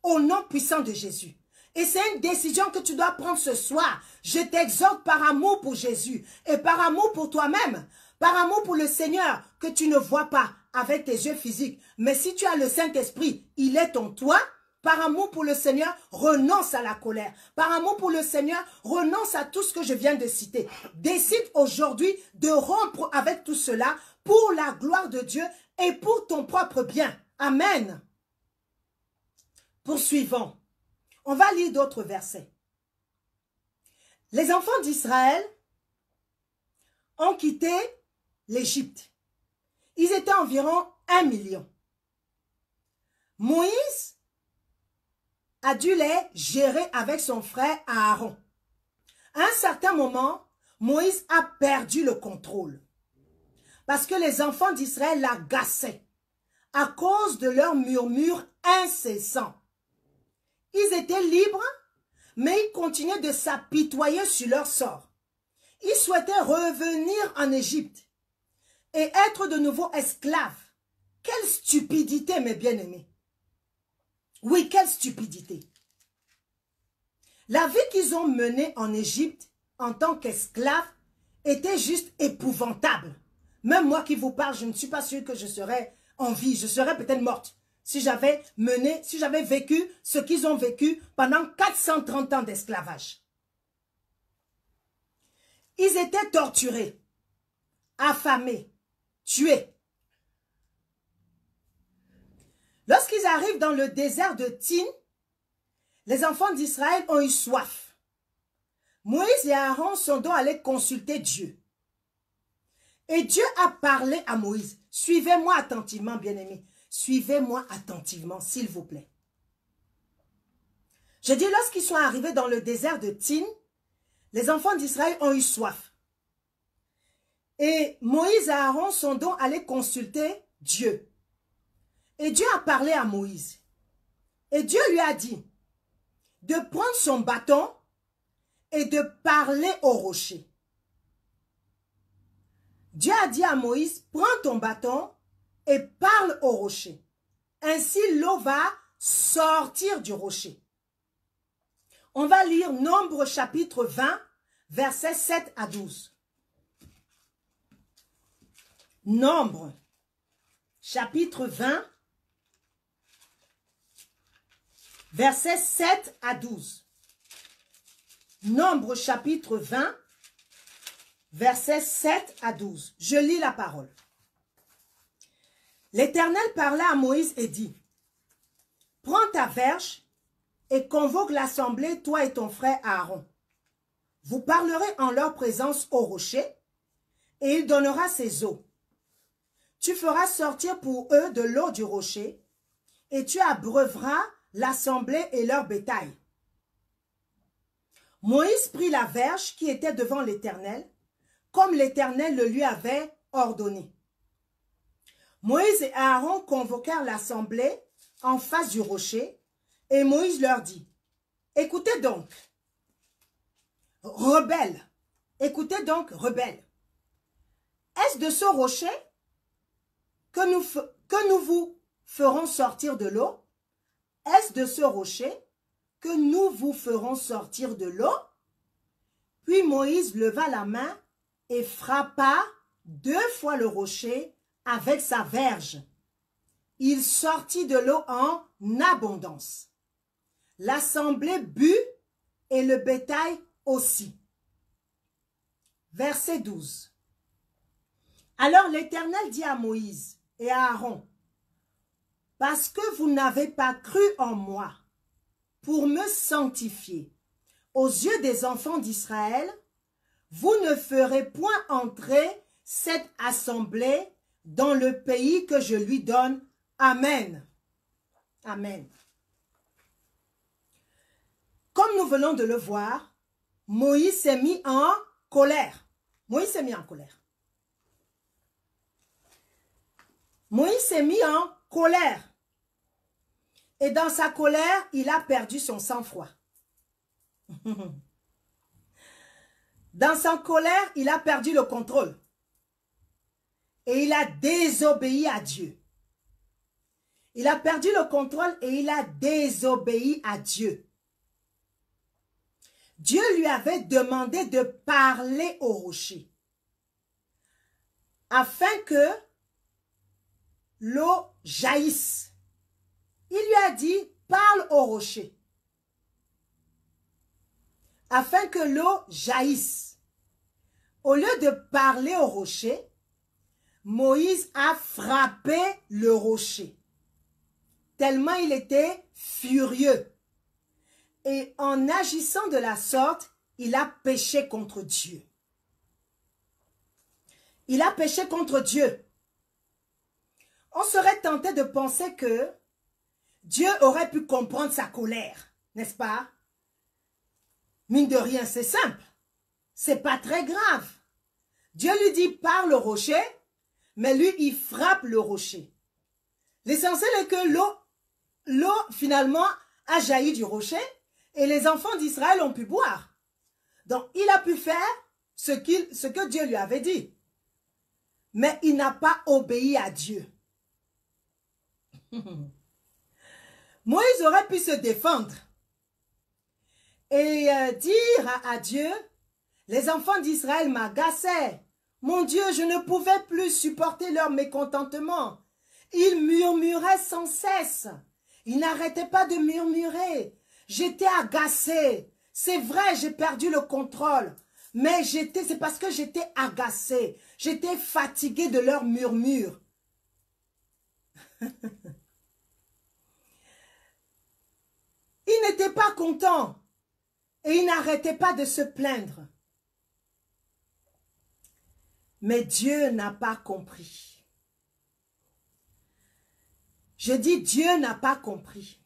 [SPEAKER 2] Au nom puissant de Jésus. Et c'est une décision que tu dois prendre ce soir. Je t'exhorte par amour pour Jésus et par amour pour toi-même, par amour pour le Seigneur que tu ne vois pas avec tes yeux physiques. Mais si tu as le Saint-Esprit, il est en toi. Par amour pour le Seigneur, renonce à la colère. Par amour pour le Seigneur, renonce à tout ce que je viens de citer. Décide aujourd'hui de rompre avec tout cela pour la gloire de Dieu et pour ton propre bien. Amen. Poursuivons. On va lire d'autres versets. Les enfants d'Israël ont quitté l'Égypte. Ils étaient environ 1 million. Moïse a dû les gérer avec son frère Aaron. À un certain moment, Moïse a perdu le contrôle parce que les enfants d'Israël l'agaçaient à cause de leurs murmures incessants. Ils étaient libres, mais ils continuaient de s'apitoyer sur leur sort. Ils souhaitaient revenir en Égypte et être de nouveau esclaves. Quelle stupidité, mes bien-aimés! Oui, quelle stupidité. La vie qu'ils ont menée en Égypte en tant qu'esclaves était juste épouvantable. Même moi qui vous parle, je ne suis pas sûre que je serais en vie. Je serais peut-être morte si j'avais vécu ce qu'ils ont vécu pendant 430 ans d'esclavage. Ils étaient torturés, affamés, tués. Lorsqu'ils arrivent dans le désert de Tin, les enfants d'Israël ont eu soif. Moïse et Aaron sont donc allés consulter Dieu. Et Dieu a parlé à Moïse. Suivez-moi attentivement, bien-aimés. Suivez-moi attentivement, s'il vous plaît. Je dis, lorsqu'ils sont arrivés dans le désert de Tin, les enfants d'Israël ont eu soif. Et Moïse et Aaron sont donc allés consulter Dieu. Et Dieu a parlé à Moïse. Et Dieu lui a dit de prendre son bâton et de parler au rocher. Dieu a dit à Moïse, prends ton bâton et parle au rocher. Ainsi l'eau va sortir du rocher. On va lire Nombre chapitre 20, versets 7 à 12. Nombre chapitre 20, versets 7 à 12. Nombre chapitre 20, versets 7 à 12. Je lis la parole. L'Éternel parla à Moïse et dit, « Prends ta verge et convoque l'assemblée, toi et ton frère Aaron. Vous parlerez en leur présence au rocher, et il donnera ses eaux. Tu feras sortir pour eux de l'eau du rocher, et tu abreuveras l'assemblée et leur bétail. » Moïse prit la verge qui était devant l'Éternel, comme l'Éternel le lui avait ordonné. Moïse et Aaron convoquèrent l'assemblée en face du rocher, et Moïse leur dit, « Écoutez donc, rebelles, écoutez donc, rebelles, est-ce de ce rocher que nous vous ferons sortir de l'eau? Est-ce de ce rocher que nous vous ferons sortir de l'eau? » Puis Moïse leva la main et frappa 2 fois le rocher avec sa verge. Il sortit de l'eau en abondance. L'assemblée but et le bétail aussi. Verset 12. Alors l'Éternel dit à Moïse et à Aaron, « Parce que vous n'avez pas cru en moi pour me sanctifier aux yeux des enfants d'Israël, vous ne ferez point entrer cette assemblée dans le pays que je lui donne. Amen. » Amen. Comme nous venons de le voir, Moïse s'est mis en colère. Moïse s'est mis en colère. Moïse s'est mis en colère. Et dans sa colère, il a perdu son sang-froid. Dans sa colère, il a perdu le contrôle. Et il a désobéi à Dieu. Il a perdu le contrôle et il a désobéi à Dieu. Dieu lui avait demandé de parler au rocher afin que l'eau jaillisse. Il lui a dit, parle au rocher afin que l'eau jaillisse. Au lieu de parler au rocher, Moïse a frappé le rocher, tellement il était furieux. Et en agissant de la sorte, il a péché contre Dieu. Il a péché contre Dieu. On serait tenté de penser que Dieu aurait pu comprendre sa colère, n'est-ce pas? Mine de rien, c'est simple. C'est pas très grave. Dieu lui dit, parle au rocher, mais lui, il frappe le rocher. L'essentiel est que l'eau, finalement, a jailli du rocher et les enfants d'Israël ont pu boire. Donc, il a pu faire ce que Dieu lui avait dit. Mais il n'a pas obéi à Dieu. Moïse aurait pu se défendre et dire à Dieu, les enfants d'Israël m'agaçaient. Mon Dieu, je ne pouvais plus supporter leur mécontentement. Ils murmuraient sans cesse. Ils n'arrêtaient pas de murmurer. J'étais agacée. C'est vrai, j'ai perdu le contrôle. Mais c'est parce que j'étais agacée. J'étais fatiguée de leurs murmures. Ils n'étaient pas contents. Et ils n'arrêtaient pas de se plaindre. Mais Dieu n'a pas compris. Je dis Dieu n'a pas compris.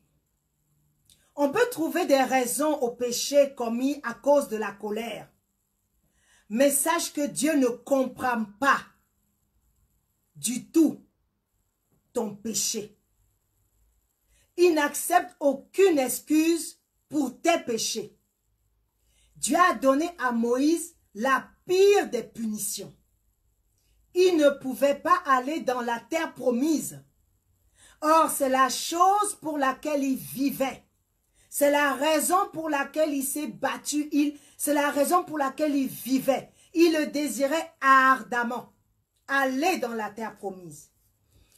[SPEAKER 2] On peut trouver des raisons au péché commis à cause de la colère. Mais sache que Dieu ne comprend pas du tout ton péché. Il n'accepte aucune excuse pour tes péchés. Dieu a donné à Moïse la pire des punitions. Il ne pouvait pas aller dans la terre promise. Or, c'est la chose pour laquelle il vivait. C'est la raison pour laquelle il s'est battu. C'est la raison pour laquelle il vivait. Il le désirait ardemment. Aller dans la terre promise.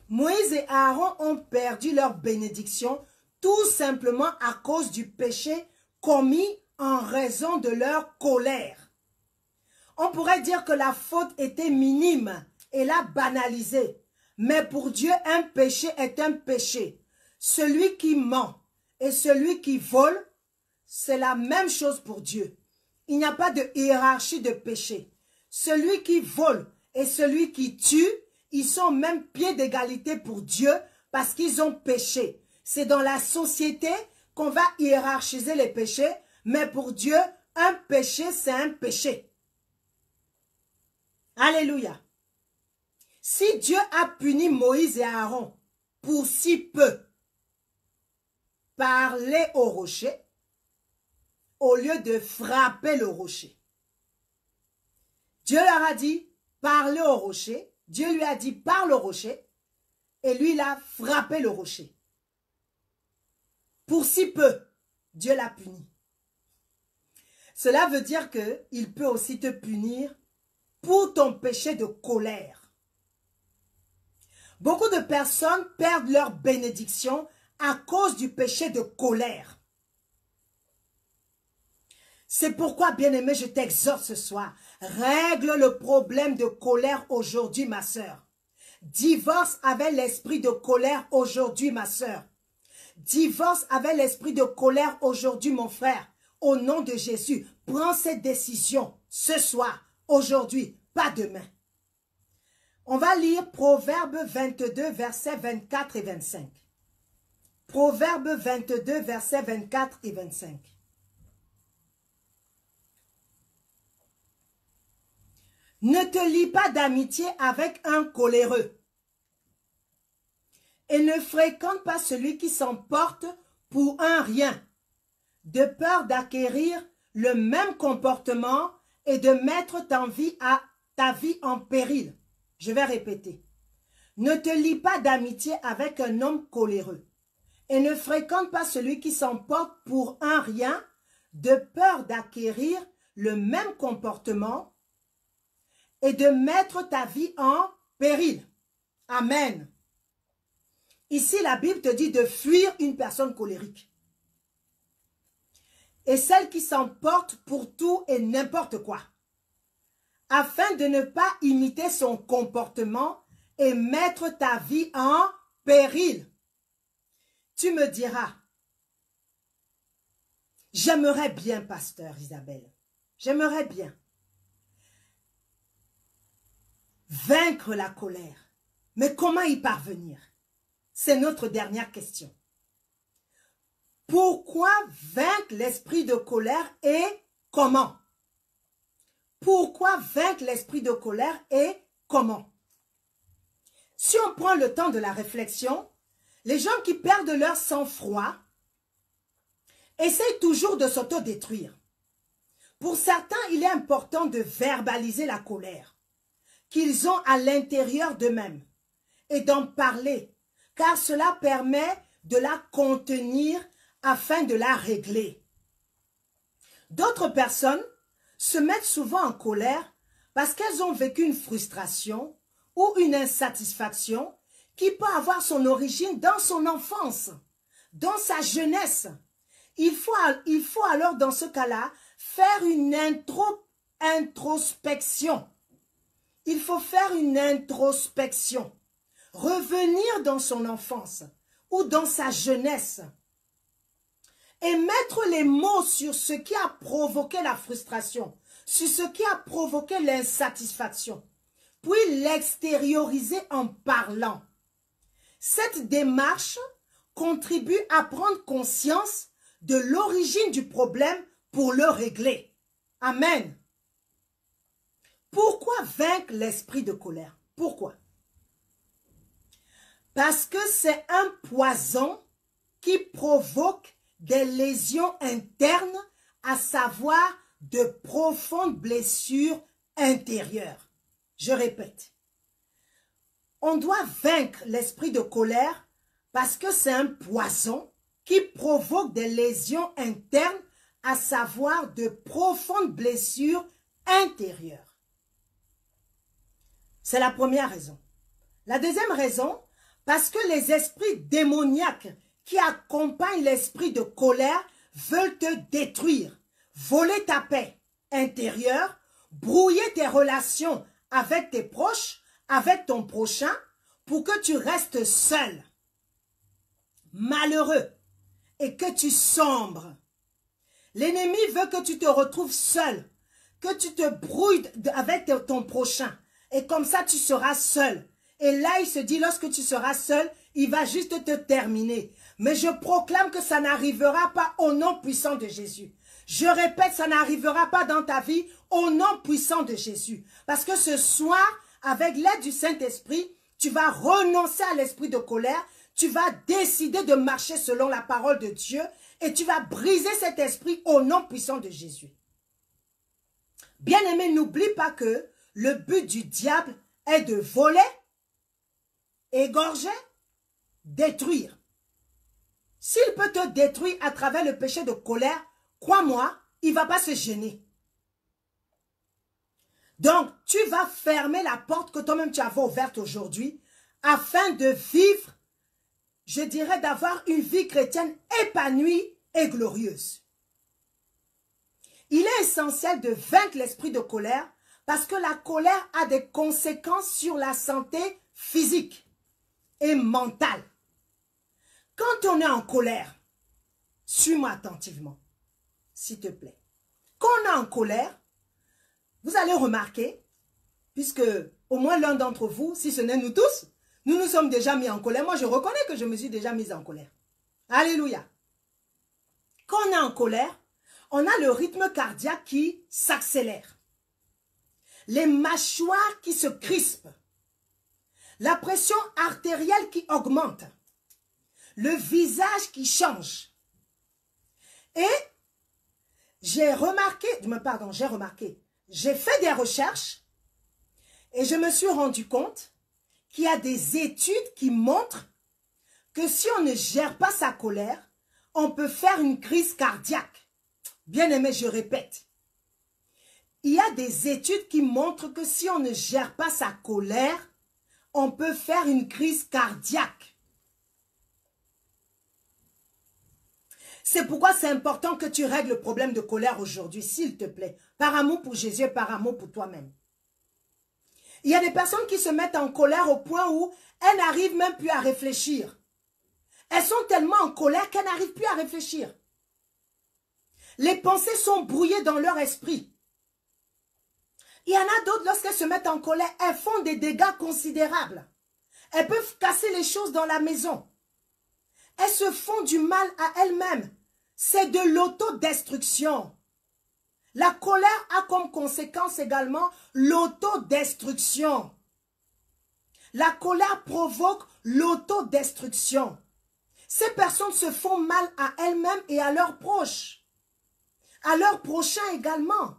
[SPEAKER 2] Moïse et Aaron ont perdu leur bénédiction tout simplement à cause du péché commis en raison de leur colère. On pourrait dire que la faute était minime et la banalisée. Mais pour Dieu, un péché est un péché. Celui qui ment et celui qui vole, c'est la même chose pour Dieu. Il n'y a pas de hiérarchie de péché. Celui qui vole et celui qui tue, ils sont au même pied d'égalité pour Dieu parce qu'ils ont péché. C'est dans la société qu'on va hiérarchiser les péchés, mais pour Dieu, un péché, c'est un péché. Alléluia. Si Dieu a puni Moïse et Aaron pour si peu, parler au rocher, au lieu de frapper le rocher. Dieu leur a dit, parlez au rocher. Dieu lui a dit, parle au rocher. Et lui, il a frappé le rocher. Pour si peu, Dieu l'a puni. Cela veut dire qu'il peut aussi te punir pour ton péché de colère. Beaucoup de personnes perdent leur bénédiction à cause du péché de colère. C'est pourquoi, bien-aimé, je t'exhorte ce soir. Règle le problème de colère aujourd'hui, ma sœur. Divorce avec l'esprit de colère aujourd'hui, ma sœur. Divorce avec l'esprit de colère aujourd'hui, mon frère. Au nom de Jésus, prends cette décision ce soir, aujourd'hui, pas demain. On va lire Proverbe 22, versets 24 et 25. Proverbe 22, versets 24 et 25. Ne te lie pas d'amitié avec un coléreux et ne fréquente pas celui qui s'emporte pour un rien, de peur d'acquérir le même comportement et de mettre ta vie en péril. Je vais répéter. Ne te lie pas d'amitié avec un homme coléreux et ne fréquente pas celui qui s'emporte pour un rien, de peur d'acquérir le même comportement et de mettre ta vie en péril. Amen. Ici, la Bible te dit de fuir une personne colérique. Et celle qui s'emporte pour tout et n'importe quoi. Afin de ne pas imiter son comportement et mettre ta vie en péril. Tu me diras, j'aimerais bien, pasteur Isabelle, j'aimerais bien vaincre la colère. Mais comment y parvenir? C'est notre dernière question. Pourquoi vaincre l'esprit de colère et comment? Pourquoi vaincre l'esprit de colère et comment? Si on prend le temps de la réflexion, les gens qui perdent leur sang-froid essayent toujours de s'autodétruire. Pour certains, il est important de verbaliser la colère qu'ils ont à l'intérieur d'eux-mêmes et d'en parler, car cela permet de la contenir afin de la régler. D'autres personnes se mettent souvent en colère parce qu'elles ont vécu une frustration ou une insatisfaction qui peut avoir son origine dans son enfance, dans sa jeunesse. Il faut alors dans ce cas-là faire une introspection. Il faut faire une introspection, revenir dans son enfance ou dans sa jeunesse et mettre les mots sur ce qui a provoqué la frustration, sur ce qui a provoqué l'insatisfaction, puis l'extérioriser en parlant. Cette démarche contribue à prendre conscience de l'origine du problème pour le régler. Amen. Pourquoi vaincre l'esprit de colère? Pourquoi? Parce que c'est un poison qui provoque des lésions internes, à savoir de profondes blessures intérieures. Je répète, on doit vaincre l'esprit de colère parce que c'est un poison qui provoque des lésions internes, à savoir de profondes blessures intérieures. C'est la première raison. La deuxième raison, parce que les esprits démoniaques qui accompagnent l'esprit de colère veulent te détruire, voler ta paix intérieure, brouiller tes relations avec tes proches, avec ton prochain, pour que tu restes seul, malheureux, et que tu sombres. L'ennemi veut que tu te retrouves seul, que tu te brouilles avec ton prochain, et comme ça tu seras seul. Et là, il se dit, lorsque tu seras seul, il va juste te terminer. Mais je proclame que ça n'arrivera pas au nom puissant de Jésus. Je répète, ça n'arrivera pas dans ta vie au nom puissant de Jésus. Parce que ce soir, avec l'aide du Saint-Esprit, tu vas renoncer à l'esprit de colère, tu vas décider de marcher selon la parole de Dieu et tu vas briser cet esprit au nom puissant de Jésus. Bien-aimé, n'oublie pas que le but du diable est de voler, égorger, détruire. S'il peut te détruire à travers le péché de colère, crois-moi, il ne va pas se gêner. Donc, tu vas fermer la porte que toi-même tu avais ouverte aujourd'hui afin de vivre, je dirais, d'avoir une vie chrétienne épanouie et glorieuse. Il est essentiel de vaincre l'esprit de colère parce que la colère a des conséquences sur la santé physique et mentale. Quand on est en colère, suis-moi attentivement, s'il te plaît. Quand on est en colère, vous allez remarquer, puisque au moins l'un d'entre vous, si ce n'est nous tous, nous nous sommes déjà mis en colère. Moi, je reconnais que je me suis déjà mise en colère. Alléluia. Quand on est en colère, on a le rythme cardiaque qui s'accélère. Les mâchoires qui se crispent. La pression artérielle qui augmente. Le visage qui change. Et j'ai fait des recherches et je me suis rendu compte qu'il y a des études qui montrent que si on ne gère pas sa colère, on peut faire une crise cardiaque. Bien aimé, je répète. Il y a des études qui montrent que si on ne gère pas sa colère, on peut faire une crise cardiaque. C'est pourquoi c'est important que tu règles le problème de colère aujourd'hui, s'il te plaît. Par amour pour Jésus et par amour pour toi-même. Il y a des personnes qui se mettent en colère au point où elles n'arrivent même plus à réfléchir. Elles sont tellement en colère qu'elles n'arrivent plus à réfléchir. Les pensées sont brouillées dans leur esprit. Il y en a d'autres, lorsqu'elles se mettent en colère, elles font des dégâts considérables. Elles peuvent casser les choses dans la maison. Elles se font du mal à elles-mêmes. C'est de l'autodestruction. La colère a comme conséquence également l'autodestruction. La colère provoque l'autodestruction. Ces personnes se font mal à elles-mêmes et à leurs proches. À leurs prochains également.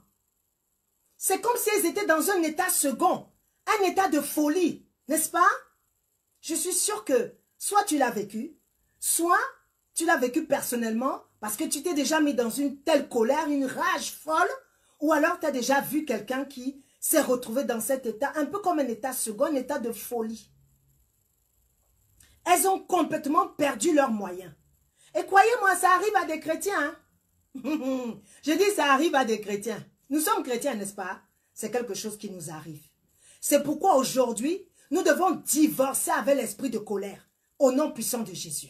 [SPEAKER 2] C'est comme si elles étaient dans un état second, un état de folie, n'est-ce pas? Je suis sûre que soit tu l'as vécu, soit tu l'as vécu personnellement parce que tu t'es déjà mis dans une telle colère, une rage folle, ou alors tu as déjà vu quelqu'un qui s'est retrouvé dans cet état, un peu comme un état second, un état de folie. Elles ont complètement perdu leurs moyens. Et croyez-moi, ça arrive à des chrétiens. Hein? Je dis ça arrive à des chrétiens. Nous sommes chrétiens, n'est-ce pas? C'est quelque chose qui nous arrive. C'est pourquoi aujourd'hui, nous devons divorcer avec l'esprit de colère au nom puissant de Jésus.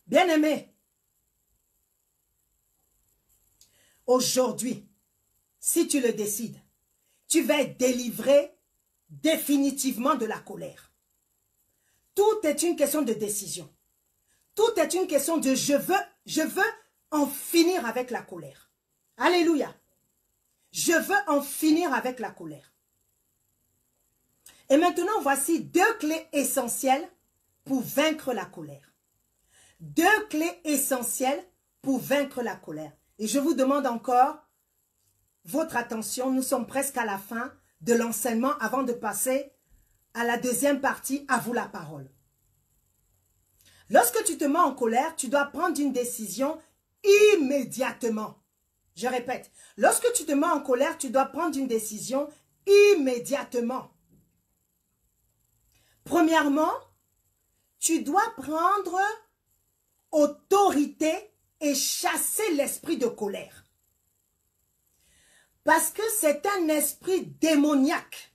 [SPEAKER 2] Bien-aimé, aujourd'hui, si tu le décides, tu vas être délivré définitivement de la colère. Tout est une question de décision. Tout est une question de je veux en finir avec la colère. Alléluia. Je veux en finir avec la colère. Et maintenant, voici 2 clés essentielles pour vaincre la colère. 2 clés essentielles pour vaincre la colère. Et je vous demande encore votre attention. Nous sommes presque à la fin de l'enseignement avant de passer à la deuxième partie, à vous la parole. Lorsque tu te mets en colère, tu dois prendre une décision immédiatement. Je répète, lorsque tu te mets en colère, tu dois prendre une décision immédiatement. Premièrement, tu dois prendre autorité et chasser l'esprit de colère. Parce que c'est un esprit démoniaque.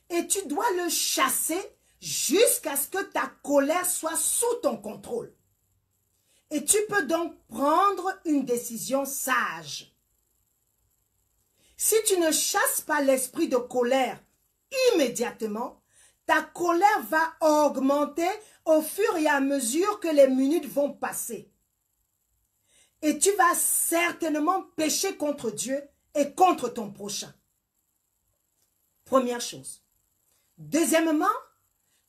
[SPEAKER 2] Et tu dois le chasser jusqu'à ce que ta colère soit sous ton contrôle. Et tu peux donc prendre une décision sage. Si tu ne chasses pas l'esprit de colère immédiatement, ta colère va augmenter au fur et à mesure que les minutes vont passer. Et tu vas certainement pécher contre Dieu et contre ton prochain. Première chose. Deuxièmement,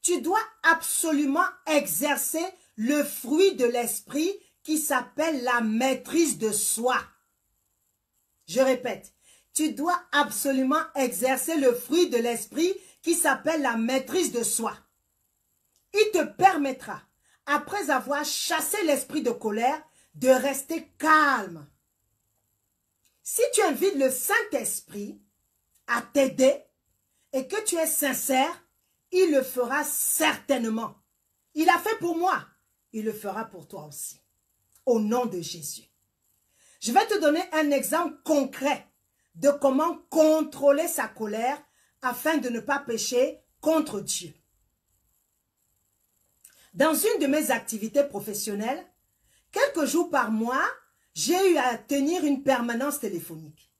[SPEAKER 2] tu dois absolument exercer le fruit de l'esprit qui s'appelle la maîtrise de soi. Je répète, tu dois absolument exercer le fruit de l'esprit qui s'appelle la maîtrise de soi. Il te permettra, après avoir chassé l'esprit de colère, de rester calme. Si tu invites le Saint-Esprit à t'aider et que tu es sincère, il le fera certainement. Il a fait pour moi, il le fera pour toi aussi. Au nom de Jésus. Je vais te donner un exemple concret de comment contrôler sa colère afin de ne pas pécher contre Dieu. Dans une de mes activités professionnelles, quelques jours par mois, j'ai eu à tenir une permanence téléphonique.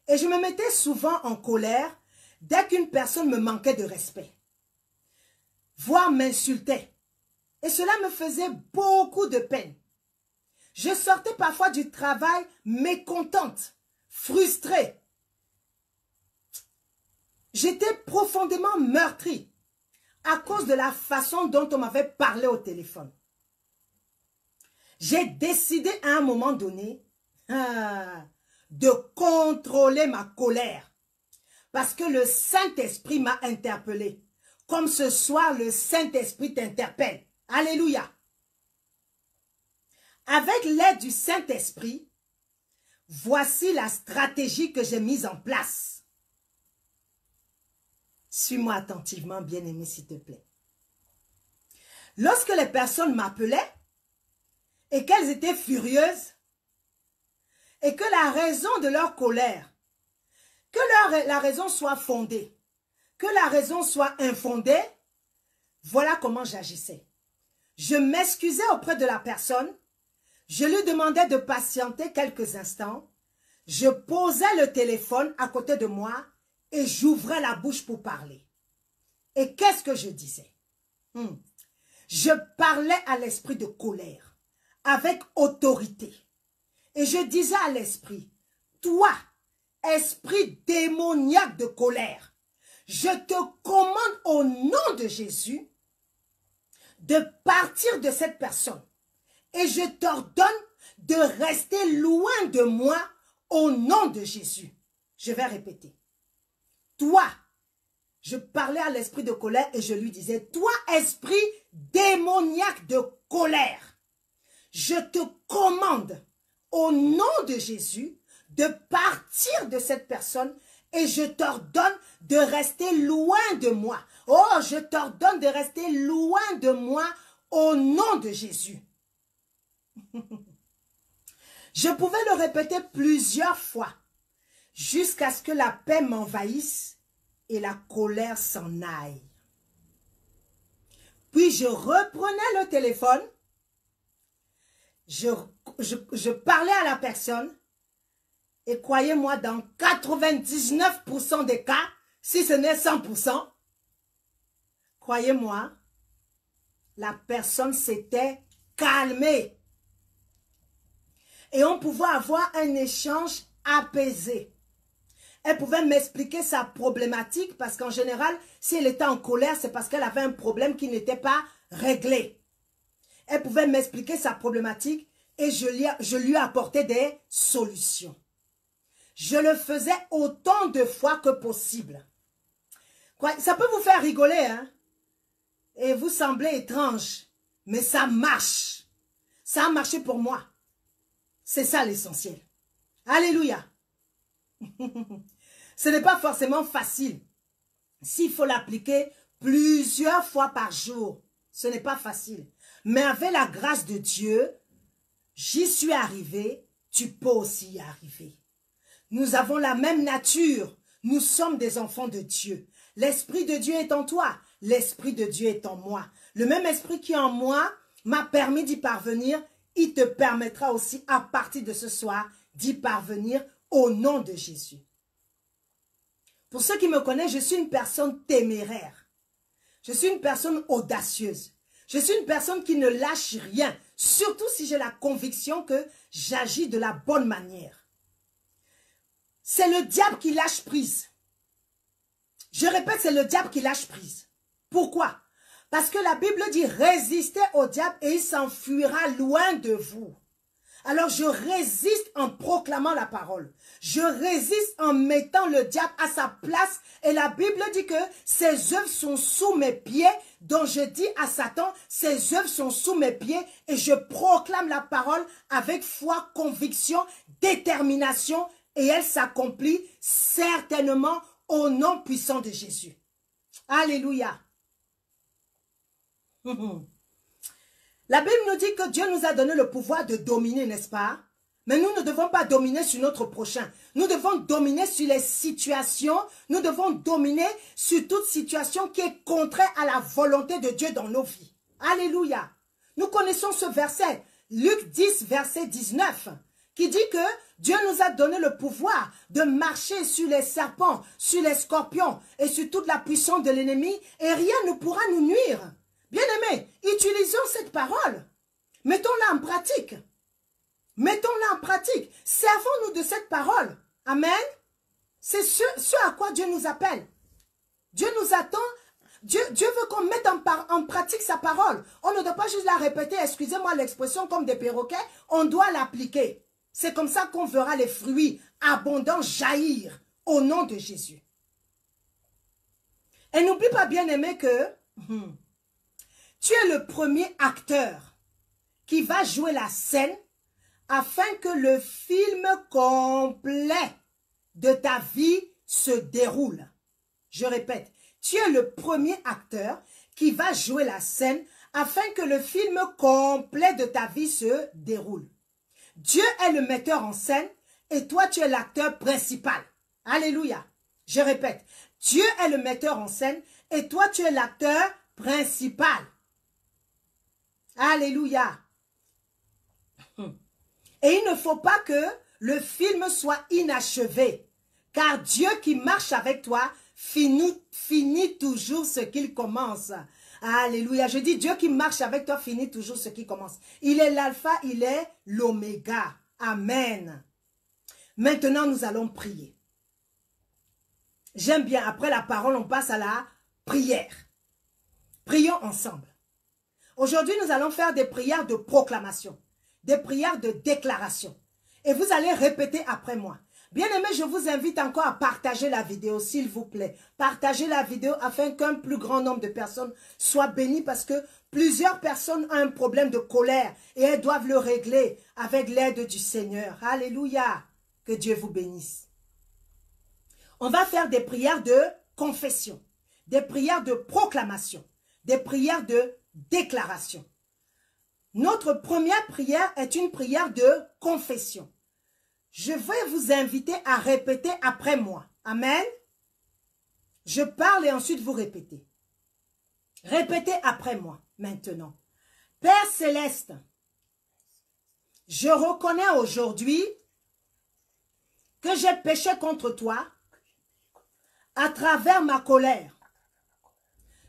[SPEAKER 2] Et je me mettais souvent en colère dès qu'une personne me manquait de respect, voire m'insultait. Et cela me faisait beaucoup de peine. Je sortais parfois du travail mécontente, frustrée. J'étais profondément meurtrie à cause de la façon dont on m'avait parlé au téléphone. J'ai décidé à un moment donné de contrôler ma colère parce que le Saint-Esprit m'a interpellé. Comme ce soir, le Saint-Esprit t'interpelle. Alléluia. Avec l'aide du Saint-Esprit, voici la stratégie que j'ai mise en place. Suis-moi attentivement, bien-aimé, s'il te plaît. Lorsque les personnes m'appelaient et qu'elles étaient furieuses et que la raison de leur colère, que la raison soit fondée, que la raison soit infondée, voilà comment j'agissais. Je m'excusais auprès de la personne, je lui demandais de patienter quelques instants, je posais le téléphone à côté de moi et j'ouvrais la bouche pour parler. Et qu'est-ce que je disais? Je parlais à l'esprit de colère, avec autorité. Et je disais à l'esprit, toi, esprit démoniaque de colère, je te commande au nom de Jésus de partir de cette personne. Et je t'ordonne de rester loin de moi au nom de Jésus. Je vais répéter. Toi, je parlais à l'esprit de colère et je lui disais, toi, esprit démoniaque de colère, je te commande au nom de Jésus de partir de cette personne et je t'ordonne de rester loin de moi. Oh, je t'ordonne de rester loin de moi au nom de Jésus. Je pouvais le répéter plusieurs fois jusqu'à ce que la paix m'envahisse et la colère s'en aille. Puis je reprenais le téléphone, je parlais à la personne et croyez-moi, dans 99% des cas, si ce n'est 100%, croyez-moi, la personne s'était calmée. Et on pouvait avoir un échange apaisé. Elle pouvait m'expliquer sa problématique parce qu'en général, si elle était en colère, c'est parce qu'elle avait un problème qui n'était pas réglé. Elle pouvait m'expliquer sa problématique et je lui apportais des solutions. Je le faisais autant de fois que possible. Ça peut vous faire rigoler, hein? Et vous semblez étrange, mais ça marche. Ça a marché pour moi. C'est ça l'essentiel. Alléluia. Ce n'est pas forcément facile. S'il faut l'appliquer plusieurs fois par jour, Ce n'est pas facile. Mais avec la grâce de Dieu, j'y suis arrivé, tu peux aussi y arriver. Nous avons la même nature. Nous sommes des enfants de Dieu. L'Esprit de Dieu est en toi. L'Esprit de Dieu est en moi. Le même Esprit qui est en moi m'a permis d'y parvenir. Il te permettra aussi à partir de ce soir d'y parvenir au nom de Jésus. Pour ceux qui me connaissent, je suis une personne téméraire. Je suis une personne audacieuse. Je suis une personne qui ne lâche rien, surtout si j'ai la conviction que j'agis de la bonne manière. C'est le diable qui lâche prise. Je répète, c'est le diable qui lâche prise. Pourquoi? Parce que la Bible dit, résistez au diable et il s'enfuira loin de vous. Alors je résiste en proclamant la parole. Je résiste en mettant le diable à sa place. Et la Bible dit que ses œuvres sont sous mes pieds. Donc je dis à Satan, ses œuvres sont sous mes pieds. Et je proclame la parole avec foi, conviction, détermination. Et elle s'accomplit certainement au nom puissant de Jésus. Alléluia. La Bible nous dit que Dieu nous a donné le pouvoir de dominer, n'est-ce pas? Mais nous ne devons pas dominer sur notre prochain. Nous devons dominer sur les situations. Nous devons dominer sur toute situation qui est contraire à la volonté de Dieu dans nos vies. Alléluia. Nous connaissons ce verset, Luc 10, verset 19, qui dit que Dieu nous a donné le pouvoir de marcher sur les serpents, sur les scorpions et sur toute la puissance de l'ennemi et rien ne pourra nous nuire. Bien-aimés, utilisons cette parole. Mettons-la en pratique. Mettons-la en pratique. Servons-nous de cette parole. Amen. C'est ce à quoi Dieu nous appelle. Dieu nous attend. Dieu veut qu'on mette en pratique sa parole. On ne doit pas juste la répéter, excusez-moi l'expression, comme des perroquets. On doit l'appliquer. C'est comme ça qu'on verra les fruits abondants jaillir au nom de Jésus. Et n'oublie pas, bien-aimé, que tu es le premier acteur qui va jouer la scène afin que le film complet de ta vie se déroule. Je répète, tu es le premier acteur qui va jouer la scène afin que le film complet de ta vie se déroule. Dieu est le metteur en scène et toi tu es l'acteur principal. Alléluia. Je répète, Dieu est le metteur en scène et toi tu es l'acteur principal. Alléluia. Et il ne faut pas que le film soit inachevé. Car Dieu qui marche avec toi finit toujours ce qu'il commence. Alléluia. Je dis Dieu qui marche avec toi finit toujours ce qu'il commence. Il est l'alpha, il est l'oméga. Amen. Maintenant, nous allons prier. J'aime bien, après la parole, on passe à la prière. Prions ensemble. Aujourd'hui, nous allons faire des prières de proclamation, des prières de déclaration. Et vous allez répéter après moi. Bien-aimés, je vous invite encore à partager la vidéo, s'il vous plaît. Partagez la vidéo afin qu'un plus grand nombre de personnes soient bénies parce que plusieurs personnes ont un problème de colère et elles doivent le régler avec l'aide du Seigneur. Alléluia. Que Dieu vous bénisse. On va faire des prières de confession, des prières de proclamation, des prières de déclaration. Notre première prière est une prière de confession. Je vais vous inviter à répéter après moi. Amen. Je parle et ensuite vous répétez. Répétez après moi maintenant. Père Céleste, je reconnais aujourd'hui que j'ai péché contre toi à travers ma colère.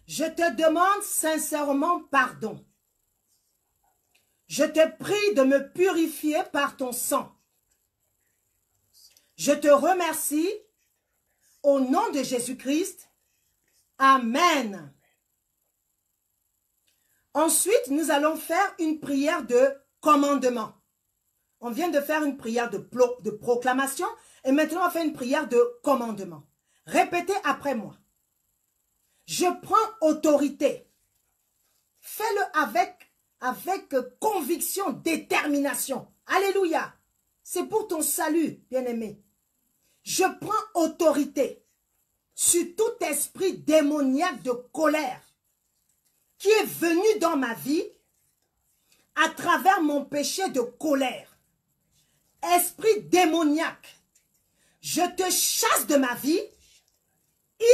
[SPEAKER 2] Je te demande sincèrement pardon. Je te prie de me purifier par ton sang. Je te remercie au nom de Jésus-Christ. Amen. Ensuite, nous allons faire une prière de commandement. On vient de faire une prière de proclamation et maintenant on fait une prière de commandement. Répétez après moi. Je prends autorité. Fais-le avec conviction, détermination. Alléluia. C'est pour ton salut, bien-aimé. Je prends autorité sur tout esprit démoniaque de colère qui est venu dans ma vie à travers mon péché de colère. Esprit démoniaque, je te chasse de ma vie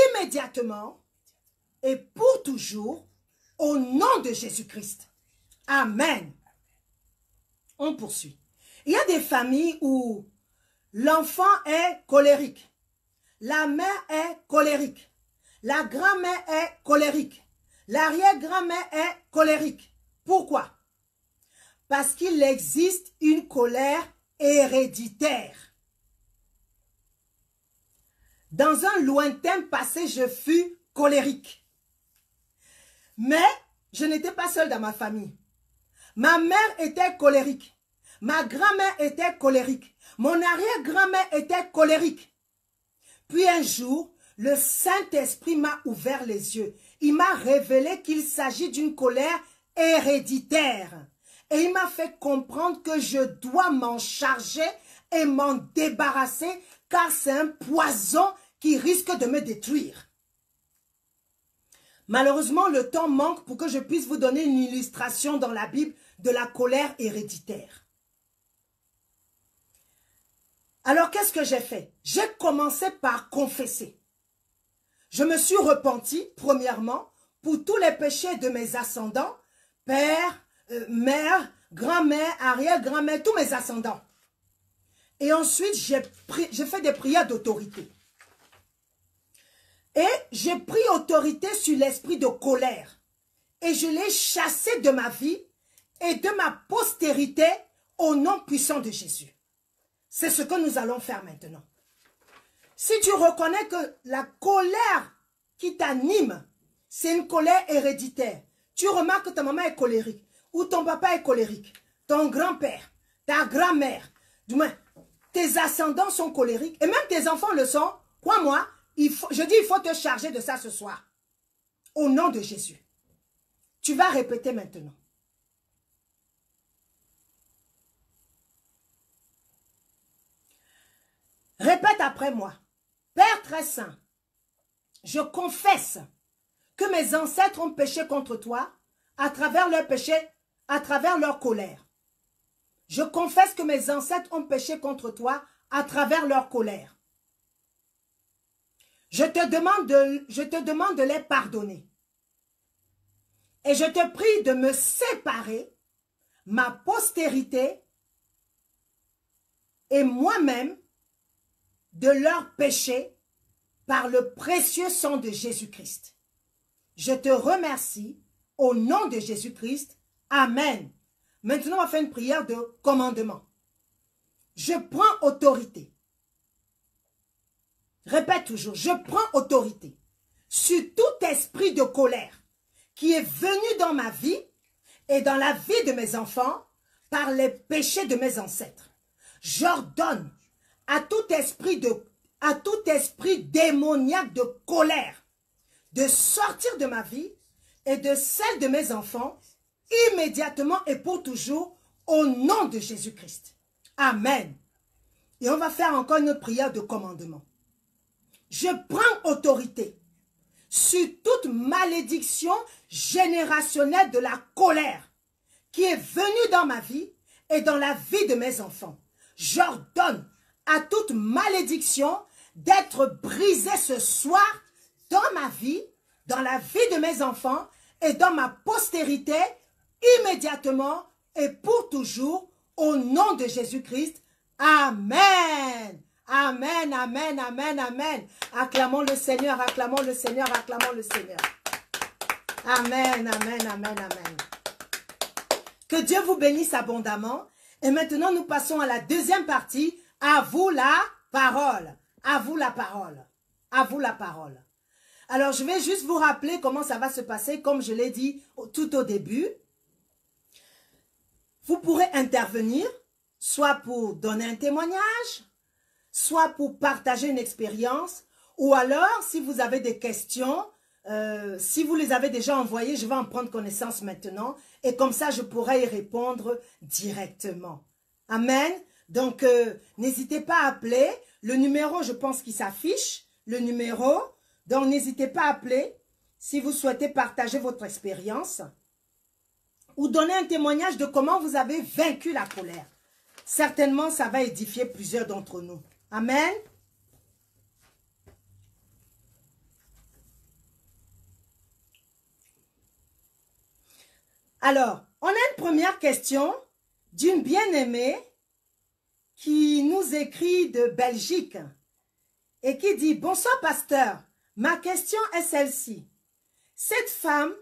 [SPEAKER 2] immédiatement et pour toujours au nom de Jésus-Christ. Amen. On poursuit. Il y a des familles où l'enfant est colérique, la mère est colérique, la grand-mère est colérique, l'arrière-grand-mère est colérique. Pourquoi? Parce qu'il existe une colère héréditaire. Dans un lointain passé, je fus colérique. Mais je n'étais pas seule dans ma famille. Ma mère était colérique. Ma grand-mère était colérique. Mon arrière-grand-mère était colérique. Puis un jour, le Saint-Esprit m'a ouvert les yeux. Il m'a révélé qu'il s'agit d'une colère héréditaire. Et il m'a fait comprendre que je dois m'en charger et m'en débarrasser car c'est un poison qui risque de me détruire. Malheureusement, le temps manque pour que je puisse vous donner une illustration dans la Bible de la colère héréditaire. Alors, qu'est-ce que j'ai fait? J'ai commencé par confesser. Je me suis repenti, premièrement, pour tous les péchés de mes ascendants, père, mère, grand-mère, arrière-grand-mère, tous mes ascendants. Et ensuite, j'ai fait des prières d'autorité. Et j'ai pris autorité sur l'esprit de colère. Et je l'ai chassé de ma vie et de ma postérité au nom puissant de Jésus. C'est ce que nous allons faire maintenant. Si tu reconnais que la colère qui t'anime, c'est une colère héréditaire. Tu remarques que ta maman est colérique, ou ton papa est colérique, ton grand-père, ta grand-mère, du moins, tes ascendants sont colériques, et même tes enfants le sont, crois-moi, il faut te charger de ça ce soir. Au nom de Jésus. Tu vas répéter maintenant. Répète après moi. Père très saint, je confesse que mes ancêtres ont péché contre toi à travers leur péché, à travers leur colère. Je confesse que mes ancêtres ont péché contre toi à travers leur colère. Je te demande de les pardonner. Et je te prie de me séparer, ma postérité et moi-même, de leurs péchés par le précieux sang de Jésus-Christ. Je te remercie au nom de Jésus-Christ. Amen. Maintenant, on va faire une prière de commandement. Je prends autorité. Répète toujours, je prends autorité sur tout esprit de colère qui est venu dans ma vie et dans la vie de mes enfants par les péchés de mes ancêtres. J'ordonne à tout esprit démoniaque de colère de sortir de ma vie et de celle de mes enfants immédiatement et pour toujours au nom de Jésus-Christ. Amen. Et on va faire encore une autre prière de commandement. Je prends autorité sur toute malédiction générationnelle de la colère qui est venue dans ma vie et dans la vie de mes enfants. J'ordonne à toute malédiction d'être brisée ce soir dans ma vie, dans la vie de mes enfants et dans ma postérité immédiatement et pour toujours au nom de Jésus-Christ. Amen. Amen, amen, amen, amen. Acclamons le Seigneur, acclamons le Seigneur, acclamons le Seigneur. Amen, amen, amen, amen. Que Dieu vous bénisse abondamment. Et maintenant, nous passons à la deuxième partie. À vous la parole. À vous la parole. À vous la parole. Alors, je vais juste vous rappeler comment ça va se passer, comme je l'ai dit tout au début. Vous pourrez intervenir, soit pour donner un témoignage, soit pour partager une expérience, ou alors, si vous avez des questions, si vous les avez déjà envoyées, je vais en prendre connaissance maintenant, et comme ça, je pourrai y répondre directement. Amen. Donc, n'hésitez pas à appeler. Le numéro, je pense qu'il s'affiche, le numéro. Donc, n'hésitez pas à appeler. si vous souhaitez partager votre expérience ou donner un témoignage de comment vous avez vaincu la colère. Certainement, ça va édifier plusieurs d'entre nous. Amen. Alors, on a une première question d'une bien-aimée qui nous écrit de Belgique et qui dit « Bonsoir pasteur, ma question est celle-ci. Cette femme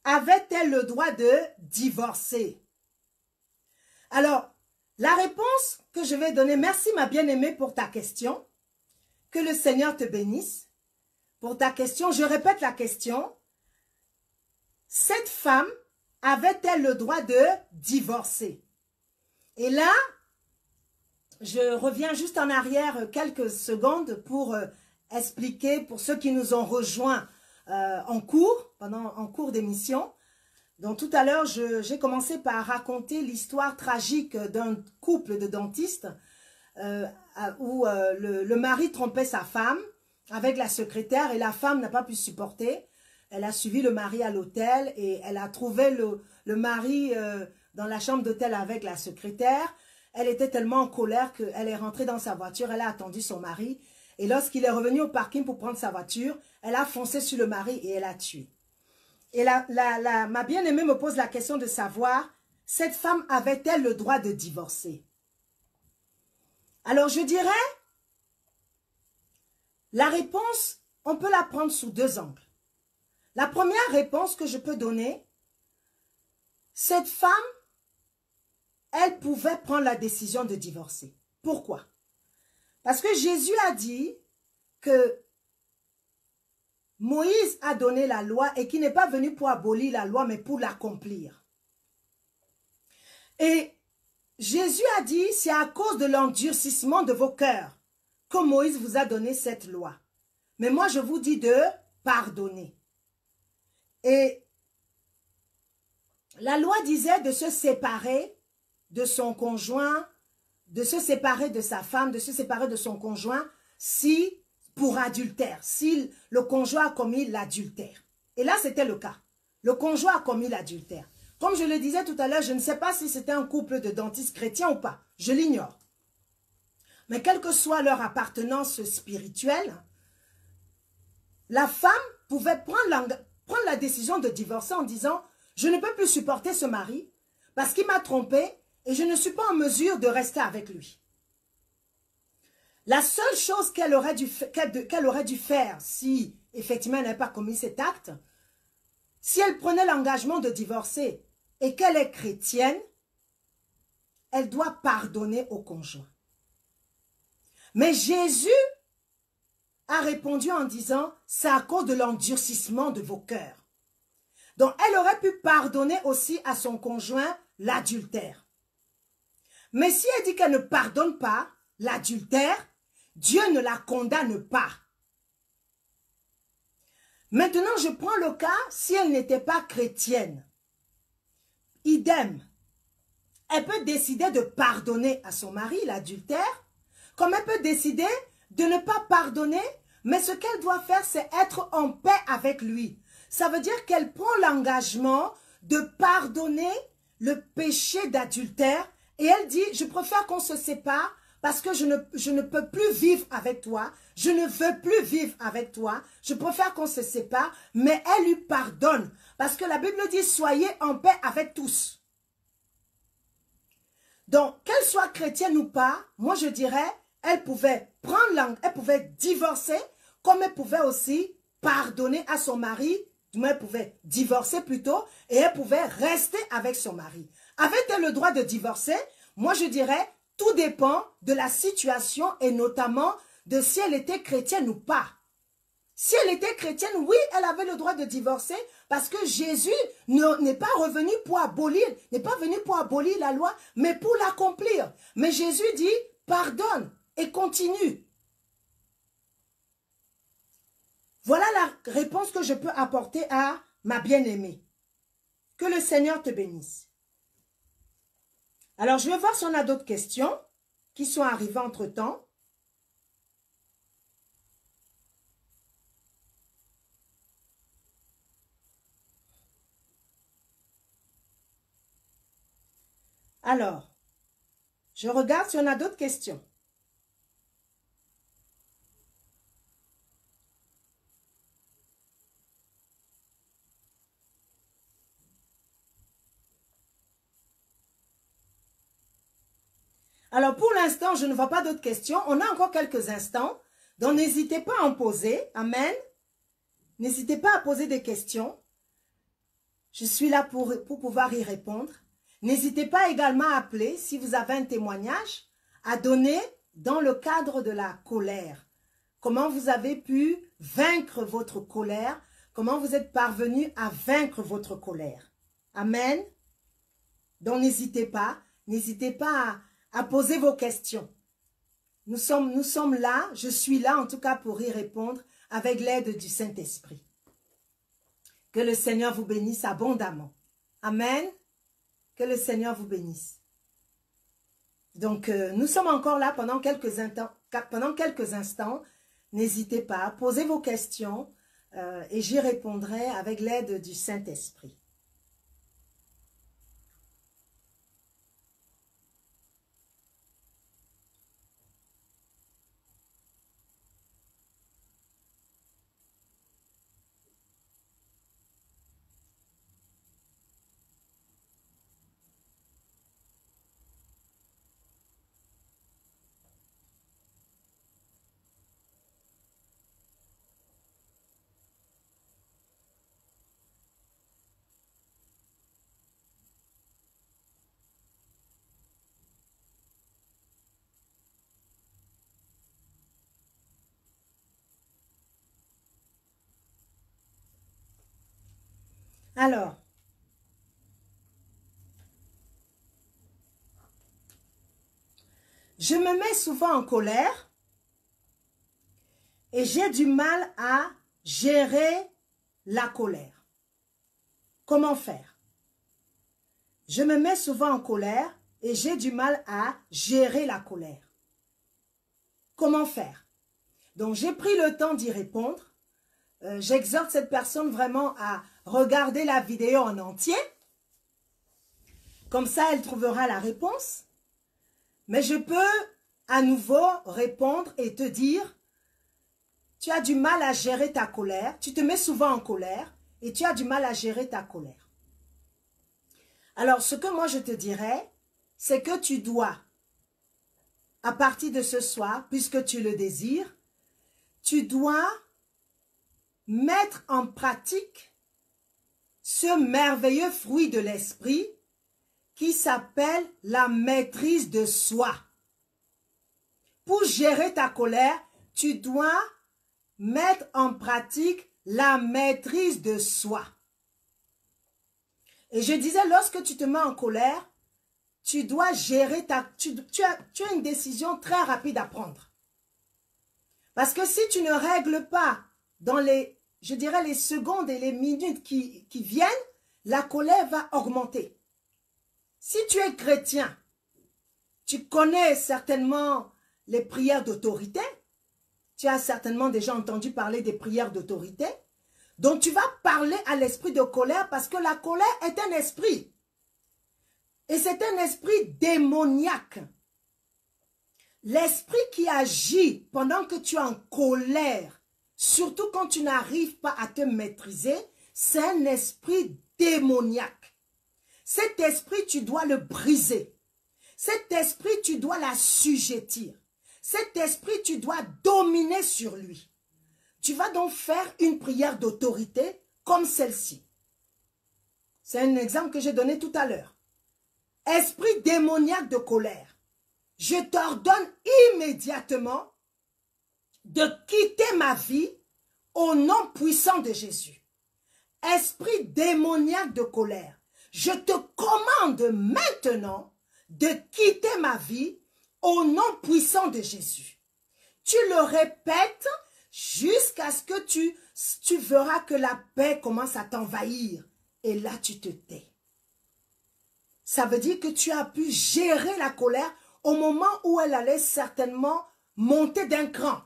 [SPEAKER 2] avait-elle le droit de divorcer ?» Alors, la réponse que je vais donner, merci ma bien-aimée pour ta question. Que le Seigneur te bénisse pour ta question. Je répète la question. Cette femme avait-elle le droit de divorcer? Et là, je reviens juste en arrière quelques secondes pour expliquer, pour ceux qui nous ont rejoints en cours d'émission. Donc tout à l'heure, j'ai commencé par raconter l'histoire tragique d'un couple de dentistes où le mari trompait sa femme avec la secrétaire et la femme n'a pas pu supporter. Elle a suivi le mari à l'hôtel et elle a trouvé le mari dans la chambre d'hôtel avec la secrétaire. Elle était tellement en colère qu'elle est rentrée dans sa voiture, elle a attendu son mari. Et lorsqu'il est revenu au parking pour prendre sa voiture, elle a foncé sur le mari et elle a tué. Et ma bien-aimée me pose la question de savoir, cette femme avait-elle le droit de divorcer? Alors je dirais, la réponse, on peut la prendre sous deux angles. La première réponse que je peux donner, cette femme, elle pouvait prendre la décision de divorcer. Pourquoi? Parce que Jésus a dit que Moïse a donné la loi et qu'il n'est pas venu pour abolir la loi, mais pour l'accomplir. Et Jésus a dit, c'est à cause de l'endurcissement de vos cœurs que Moïse vous a donné cette loi. Mais moi, je vous dis de pardonner. Et la loi disait de se séparer de son conjoint, de se séparer de sa femme, de se séparer de son conjoint, si pour adultère, si le conjoint a commis l'adultère. Et là, c'était le cas. Le conjoint a commis l'adultère. Comme je le disais tout à l'heure, je ne sais pas si c'était un couple de dentistes chrétiens ou pas. Je l'ignore. Mais quelle que soit leur appartenance spirituelle, la femme pouvait prendre la décision de divorcer en disant « Je ne peux plus supporter ce mari parce qu'il m'a trompé et je ne suis pas en mesure de rester avec lui. » La seule chose qu'elle aurait dû faire si effectivement elle n'avait pas commis cet acte, si elle prenait l'engagement de divorcer et qu'elle est chrétienne, elle doit pardonner au conjoint. Mais Jésus a répondu en disant, c'est à cause de l'endurcissement de vos cœurs. Donc elle aurait pu pardonner aussi à son conjoint l'adultère. Mais si elle dit qu'elle ne pardonne pas l'adultère, Dieu ne la condamne pas. Maintenant, je prends le cas si elle n'était pas chrétienne. Idem. Elle peut décider de pardonner à son mari l'adultère, comme elle peut décider de ne pas pardonner, mais ce qu'elle doit faire, c'est être en paix avec lui. Ça veut dire qu'elle prend l'engagement de pardonner le péché d'adultère et elle dit, je préfère qu'on se sépare parce que je ne peux plus vivre avec toi, je ne veux plus vivre avec toi, je préfère qu'on se sépare, mais elle lui pardonne. Parce que la Bible dit, soyez en paix avec tous. Donc, qu'elle soit chrétienne ou pas, moi je dirais, elle pouvait divorcer, comme elle pouvait aussi pardonner à son mari, du moins elle pouvait divorcer plutôt, et elle pouvait rester avec son mari. Avait-elle le droit de divorcer? Moi je dirais, tout dépend de la situation et notamment de si elle était chrétienne ou pas. Si elle était chrétienne, oui, elle avait le droit de divorcer parce que Jésus n'est pas revenu pour abolir, n'est pas venu pour abolir la loi, mais pour l'accomplir. Mais Jésus dit, pardonne et continue. Voilà la réponse que je peux apporter à ma bien-aimée. Que le Seigneur te bénisse. Alors, je vais voir si on a d'autres questions qui sont arrivées entre-temps. Alors, je regarde si on a d'autres questions. Alors, pour l'instant, je ne vois pas d'autres questions. On a encore quelques instants. Donc, n'hésitez pas à en poser. Amen. N'hésitez pas à poser des questions. Je suis là pour pouvoir y répondre. N'hésitez pas également à appeler, si vous avez un témoignage, à donner dans le cadre de la colère. Comment vous avez pu vaincre votre colère? Comment vous êtes parvenu à vaincre votre colère? Amen. Donc, n'hésitez pas à poser vos questions. Nous sommes là, je suis là en tout cas pour y répondre avec l'aide du Saint-Esprit. Que le Seigneur vous bénisse abondamment. Amen. Que le Seigneur vous bénisse. Donc, nous sommes encore là pendant quelques instants. N'hésitez pas à poser vos questions et j'y répondrai avec l'aide du Saint-Esprit. Alors, je me mets souvent en colère et j'ai du mal à gérer la colère. Comment faire? Je me mets souvent en colère et j'ai du mal à gérer la colère. Comment faire? Donc, j'ai pris le temps d'y répondre. J'exhorte cette personne vraiment à regarder la vidéo en entier. Comme ça, elle trouvera la réponse. Mais je peux à nouveau répondre et te dire, tu as du mal à gérer ta colère, tu te mets souvent en colère et tu as du mal à gérer ta colère. Alors, ce que moi je te dirais, c'est que tu dois, à partir de ce soir, puisque tu le désires, tu dois mettre en pratique ce merveilleux fruit de l'esprit qui s'appelle la maîtrise de soi. Pour gérer ta colère, tu dois mettre en pratique la maîtrise de soi. Et je disais, lorsque tu te mets en colère, tu dois gérer tu as une décision très rapide à prendre. Parce que si tu ne règles pas dans je dirais les secondes et les minutes qui viennent, la colère va augmenter. Si tu es chrétien, tu connais certainement les prières d'autorité. Tu as certainement déjà entendu parler des prières d'autorité. Donc tu vas parler à l'esprit de colère parce que la colère est un esprit. Et c'est un esprit démoniaque. L'esprit qui agit pendant que tu es en colère, surtout quand tu n'arrives pas à te maîtriser, c'est un esprit démoniaque. Cet esprit, tu dois le briser. Cet esprit, tu dois l'assujettir. Cet esprit, tu dois dominer sur lui. Tu vas donc faire une prière d'autorité comme celle-ci. C'est un exemple que j'ai donné tout à l'heure. Esprit démoniaque de colère, je t'ordonne immédiatement de quitter ma vie au nom puissant de Jésus. Esprit démoniaque de colère, je te commande maintenant de quitter ma vie au nom puissant de Jésus. Tu le répètes jusqu'à ce que tu verras que la paix commence à t'envahir. Et là, tu te tais. Ça veut dire que tu as pu gérer la colère au moment où elle allait certainement monter d'un cran.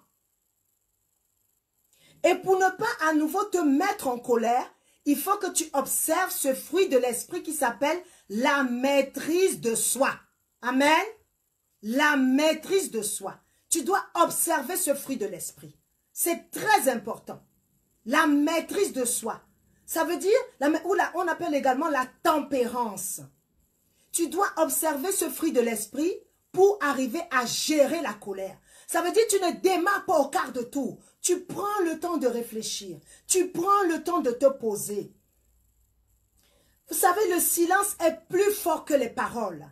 [SPEAKER 2] Et pour ne pas à nouveau te mettre en colère, il faut que tu observes ce fruit de l'esprit qui s'appelle la maîtrise de soi. Amen. La maîtrise de soi. Tu dois observer ce fruit de l'esprit. C'est très important. La maîtrise de soi. Ça veut dire, on appelle également la tempérance. Tu dois observer ce fruit de l'esprit pour arriver à gérer la colère. Ça veut dire que tu ne démarres pas au quart de tour. Tu prends le temps de réfléchir. Tu prends le temps de te poser. Vous savez, le silence est plus fort que les paroles.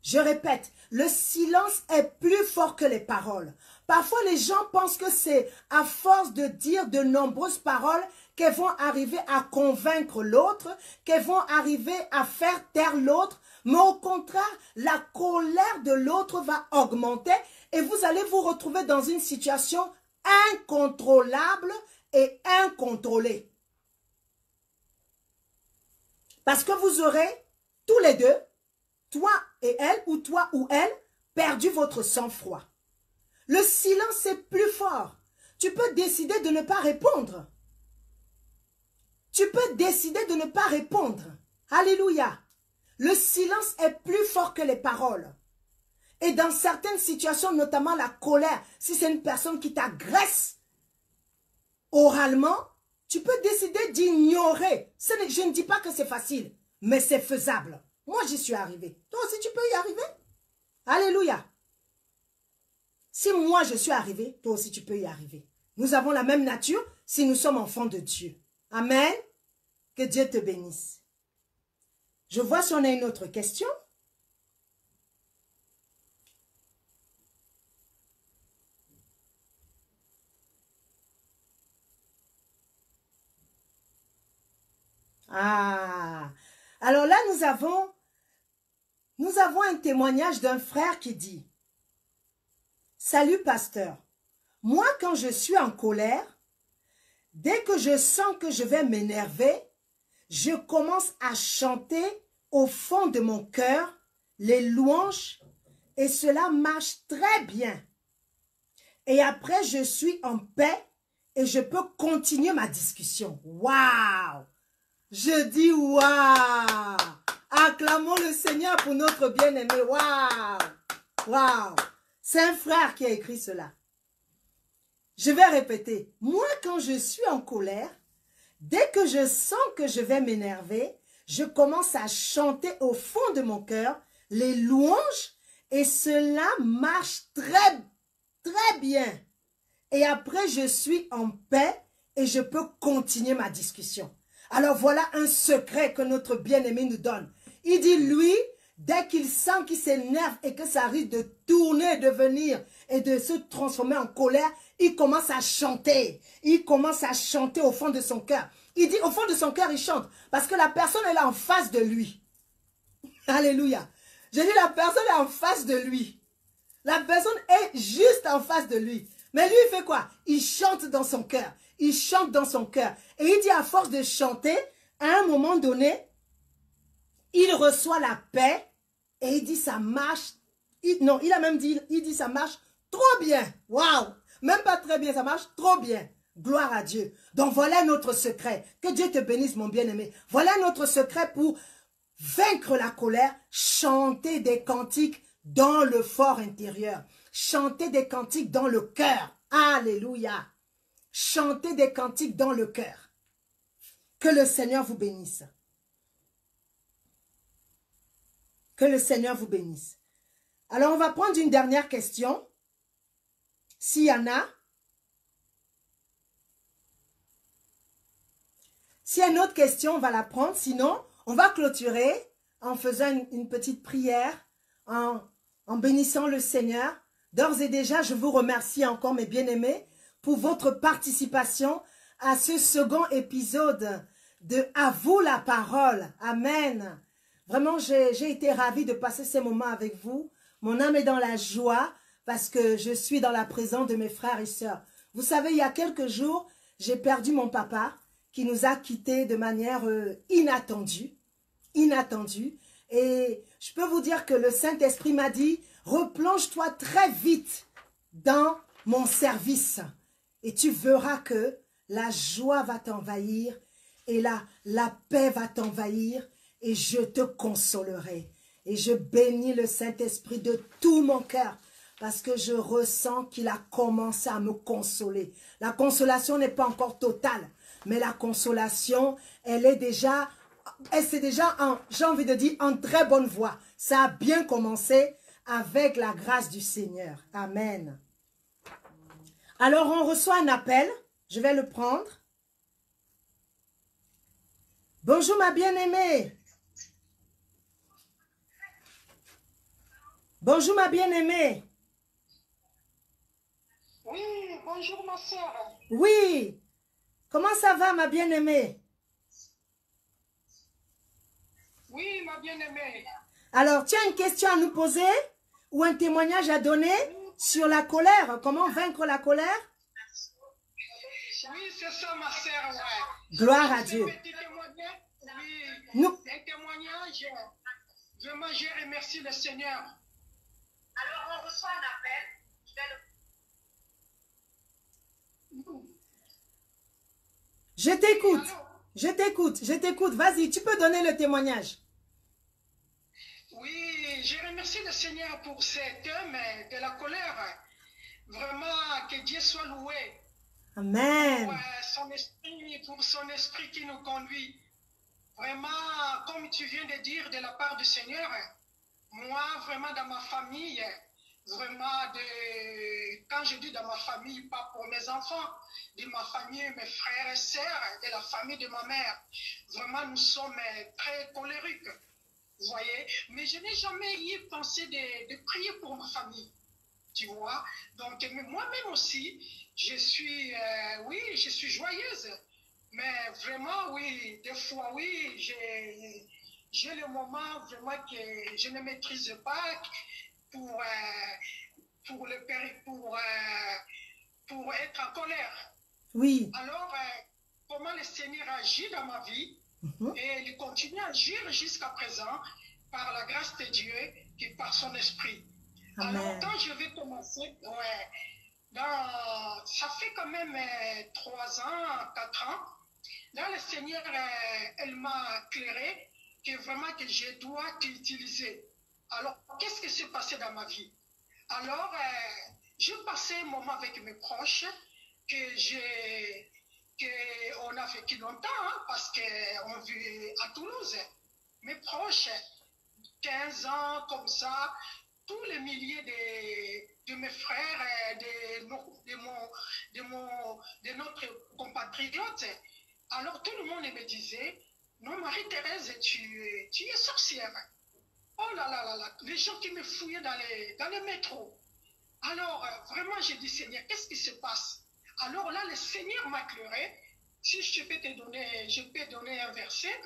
[SPEAKER 2] Je répète, le silence est plus fort que les paroles. Parfois, les gens pensent que c'est à force de dire de nombreuses paroles qu'elles vont arriver à convaincre l'autre, qu'elles vont arriver à faire taire l'autre. Mais au contraire, la colère de l'autre va augmenter et vous allez vous retrouver dans une situation incontrôlable et incontrôlée. Parce que vous aurez tous les deux, toi et elle, ou toi ou elle, perdu votre sang-froid. Le silence est plus fort. Tu peux décider de ne pas répondre. Tu peux décider de ne pas répondre. Alléluia. Le silence est plus fort que les paroles. Et dans certaines situations, notamment la colère, si c'est une personne qui t'agresse oralement, tu peux décider d'ignorer. Je ne dis pas que c'est facile, mais c'est faisable. Moi, j'y suis arrivé. Toi aussi, tu peux y arriver. Alléluia. Si moi, je suis arrivé, toi aussi, tu peux y arriver. Nous avons la même nature si nous sommes enfants de Dieu. Amen. Que Dieu te bénisse. Je vois si on a une autre question. Ah, alors là, nous avons un témoignage d'un frère qui dit: Salut pasteur, moi quand je suis en colère, dès que je sens que je vais m'énerver, je commence à chanter au fond de mon cœur les louanges et cela marche très bien. Et après, je suis en paix et je peux continuer ma discussion. Waouh! Je dis waouh! Acclamons le Seigneur pour notre bien-aimé. Waouh! Waouh! C'est un frère qui a écrit cela. Je vais répéter. Moi, quand je suis en colère, dès que je sens que je vais m'énerver, je commence à chanter au fond de mon cœur les louanges et cela marche très bien. Et après, je suis en paix et je peux continuer ma discussion. Alors voilà un secret que notre bien-aimé nous donne. Il dit, lui, dès qu'il sent qu'il s'énerve et que ça risque de tourner, de venir et de se transformer en colère, il commence à chanter. Il commence à chanter au fond de son cœur. Il dit, au fond de son cœur, il chante. Parce que la personne est là en face de lui. Alléluia. Je dis, la personne est en face de lui. La personne est juste en face de lui. Mais lui, il fait quoi? Il chante dans son cœur. Il chante dans son cœur. Et il dit, à force de chanter, à un moment donné, il reçoit la paix. Et il dit, ça marche. Non, il a même dit, il dit, ça marche trop bien. Waouh! Même pas très bien, ça marche trop bien. Gloire à Dieu. Donc voilà notre secret. Que Dieu te bénisse, mon bien-aimé. Voilà notre secret pour vaincre la colère. Chanter des cantiques dans le fort intérieur. Chanter des cantiques dans le cœur. Alléluia. Chanter des cantiques dans le cœur. Que le Seigneur vous bénisse. Que le Seigneur vous bénisse. Alors, on va prendre une dernière question. S'il y en a. S'il y a une autre question, on va la prendre. Sinon, on va clôturer en faisant une petite prière, en bénissant le Seigneur. D'ores et déjà, je vous remercie encore, mes bien-aimés, pour votre participation à ce second épisode de « À vous la parole ». Amen. Vraiment, j'ai été ravie de passer ces moments avec vous. Mon âme est dans la joie parce que je suis dans la présence de mes frères et sœurs. Vous savez, il y a quelques jours, j'ai perdu mon papa qui nous a quittés de manière inattendue. Et je peux vous dire que le Saint-Esprit m'a dit, replonge-toi très vite dans mon service. Et tu verras que la joie va t'envahir Et là, la paix va t'envahir et je te consolerai. Et je bénis le Saint-Esprit de tout mon cœur parce que je ressens qu'il a commencé à me consoler. La consolation n'est pas encore totale, mais la consolation, c'est déjà, j'ai envie de dire, en très bonne voie. Ça a bien commencé avec la grâce du Seigneur. Amen. Alors, on reçoit un appel. Je vais le prendre. Bonjour, ma bien-aimée. Bonjour, ma bien-aimée.
[SPEAKER 3] Oui, bonjour ma soeur.
[SPEAKER 2] Oui. Comment ça va, ma bien-aimée?
[SPEAKER 3] Oui, ma bien-aimée.
[SPEAKER 2] Alors, tu as une question à nous poser ou un témoignage à donner sur la colère? Comment vaincre la colère?
[SPEAKER 3] Oui, c'est ça ma soeur, ouais.
[SPEAKER 2] Gloire à Dieu.
[SPEAKER 3] Un petit témoignage, oui,
[SPEAKER 2] Nous.
[SPEAKER 3] un témoignage. Vraiment, je remercie le Seigneur. Alors, on reçoit un appel.
[SPEAKER 2] Je t'écoute. Je t'écoute. Je t'écoute. Vas-y, tu peux donner le témoignage.
[SPEAKER 3] Oui, je remercie le Seigneur pour cet homme de la colère. Vraiment, que Dieu soit loué.
[SPEAKER 2] Amen.
[SPEAKER 3] Pour son esprit qui nous conduit. Vraiment, comme tu viens de dire de la part du Seigneur, moi, vraiment, dans ma famille, vraiment, quand je dis dans ma famille, pas pour mes enfants, de ma famille, mes frères et sœurs, de la famille de ma mère, vraiment, nous sommes très colériques, vous voyez. Mais je n'ai jamais eu pensé de prier pour ma famille, tu vois. Donc, moi-même aussi, je suis, oui, je suis joyeuse. Mais vraiment, oui, des fois, oui, j'ai le moment vraiment que je ne maîtrise pas pour être en colère.
[SPEAKER 2] Oui.
[SPEAKER 3] Alors, comment le Seigneur agit dans ma vie et il continue à agir jusqu'à présent par la grâce de Dieu et par son esprit.
[SPEAKER 2] Amen.
[SPEAKER 3] Alors, quand je vais commencer, ouais, ça fait quand même 3 ans, 4 ans. Là, le Seigneur, elle m'a éclairé que vraiment que je dois t'utiliser. Alors, qu'est-ce qui s'est passé dans ma vie? Alors, j'ai passé un moment avec mes proches qu'on a vécu longtemps, hein, parce qu'on vit à Toulouse. Mes proches, 15 ans, comme ça, tous les milliers de mes frères, de notre compatriote. Alors tout le monde me disait, non Marie-Thérèse, tu es sorcière. Oh là là là là, les gens qui me fouillaient dans les métros. Alors vraiment j'ai dit, Seigneur, qu'est-ce qui se passe? Alors là, le Seigneur m'a éclairé. Si je peux donner un verset,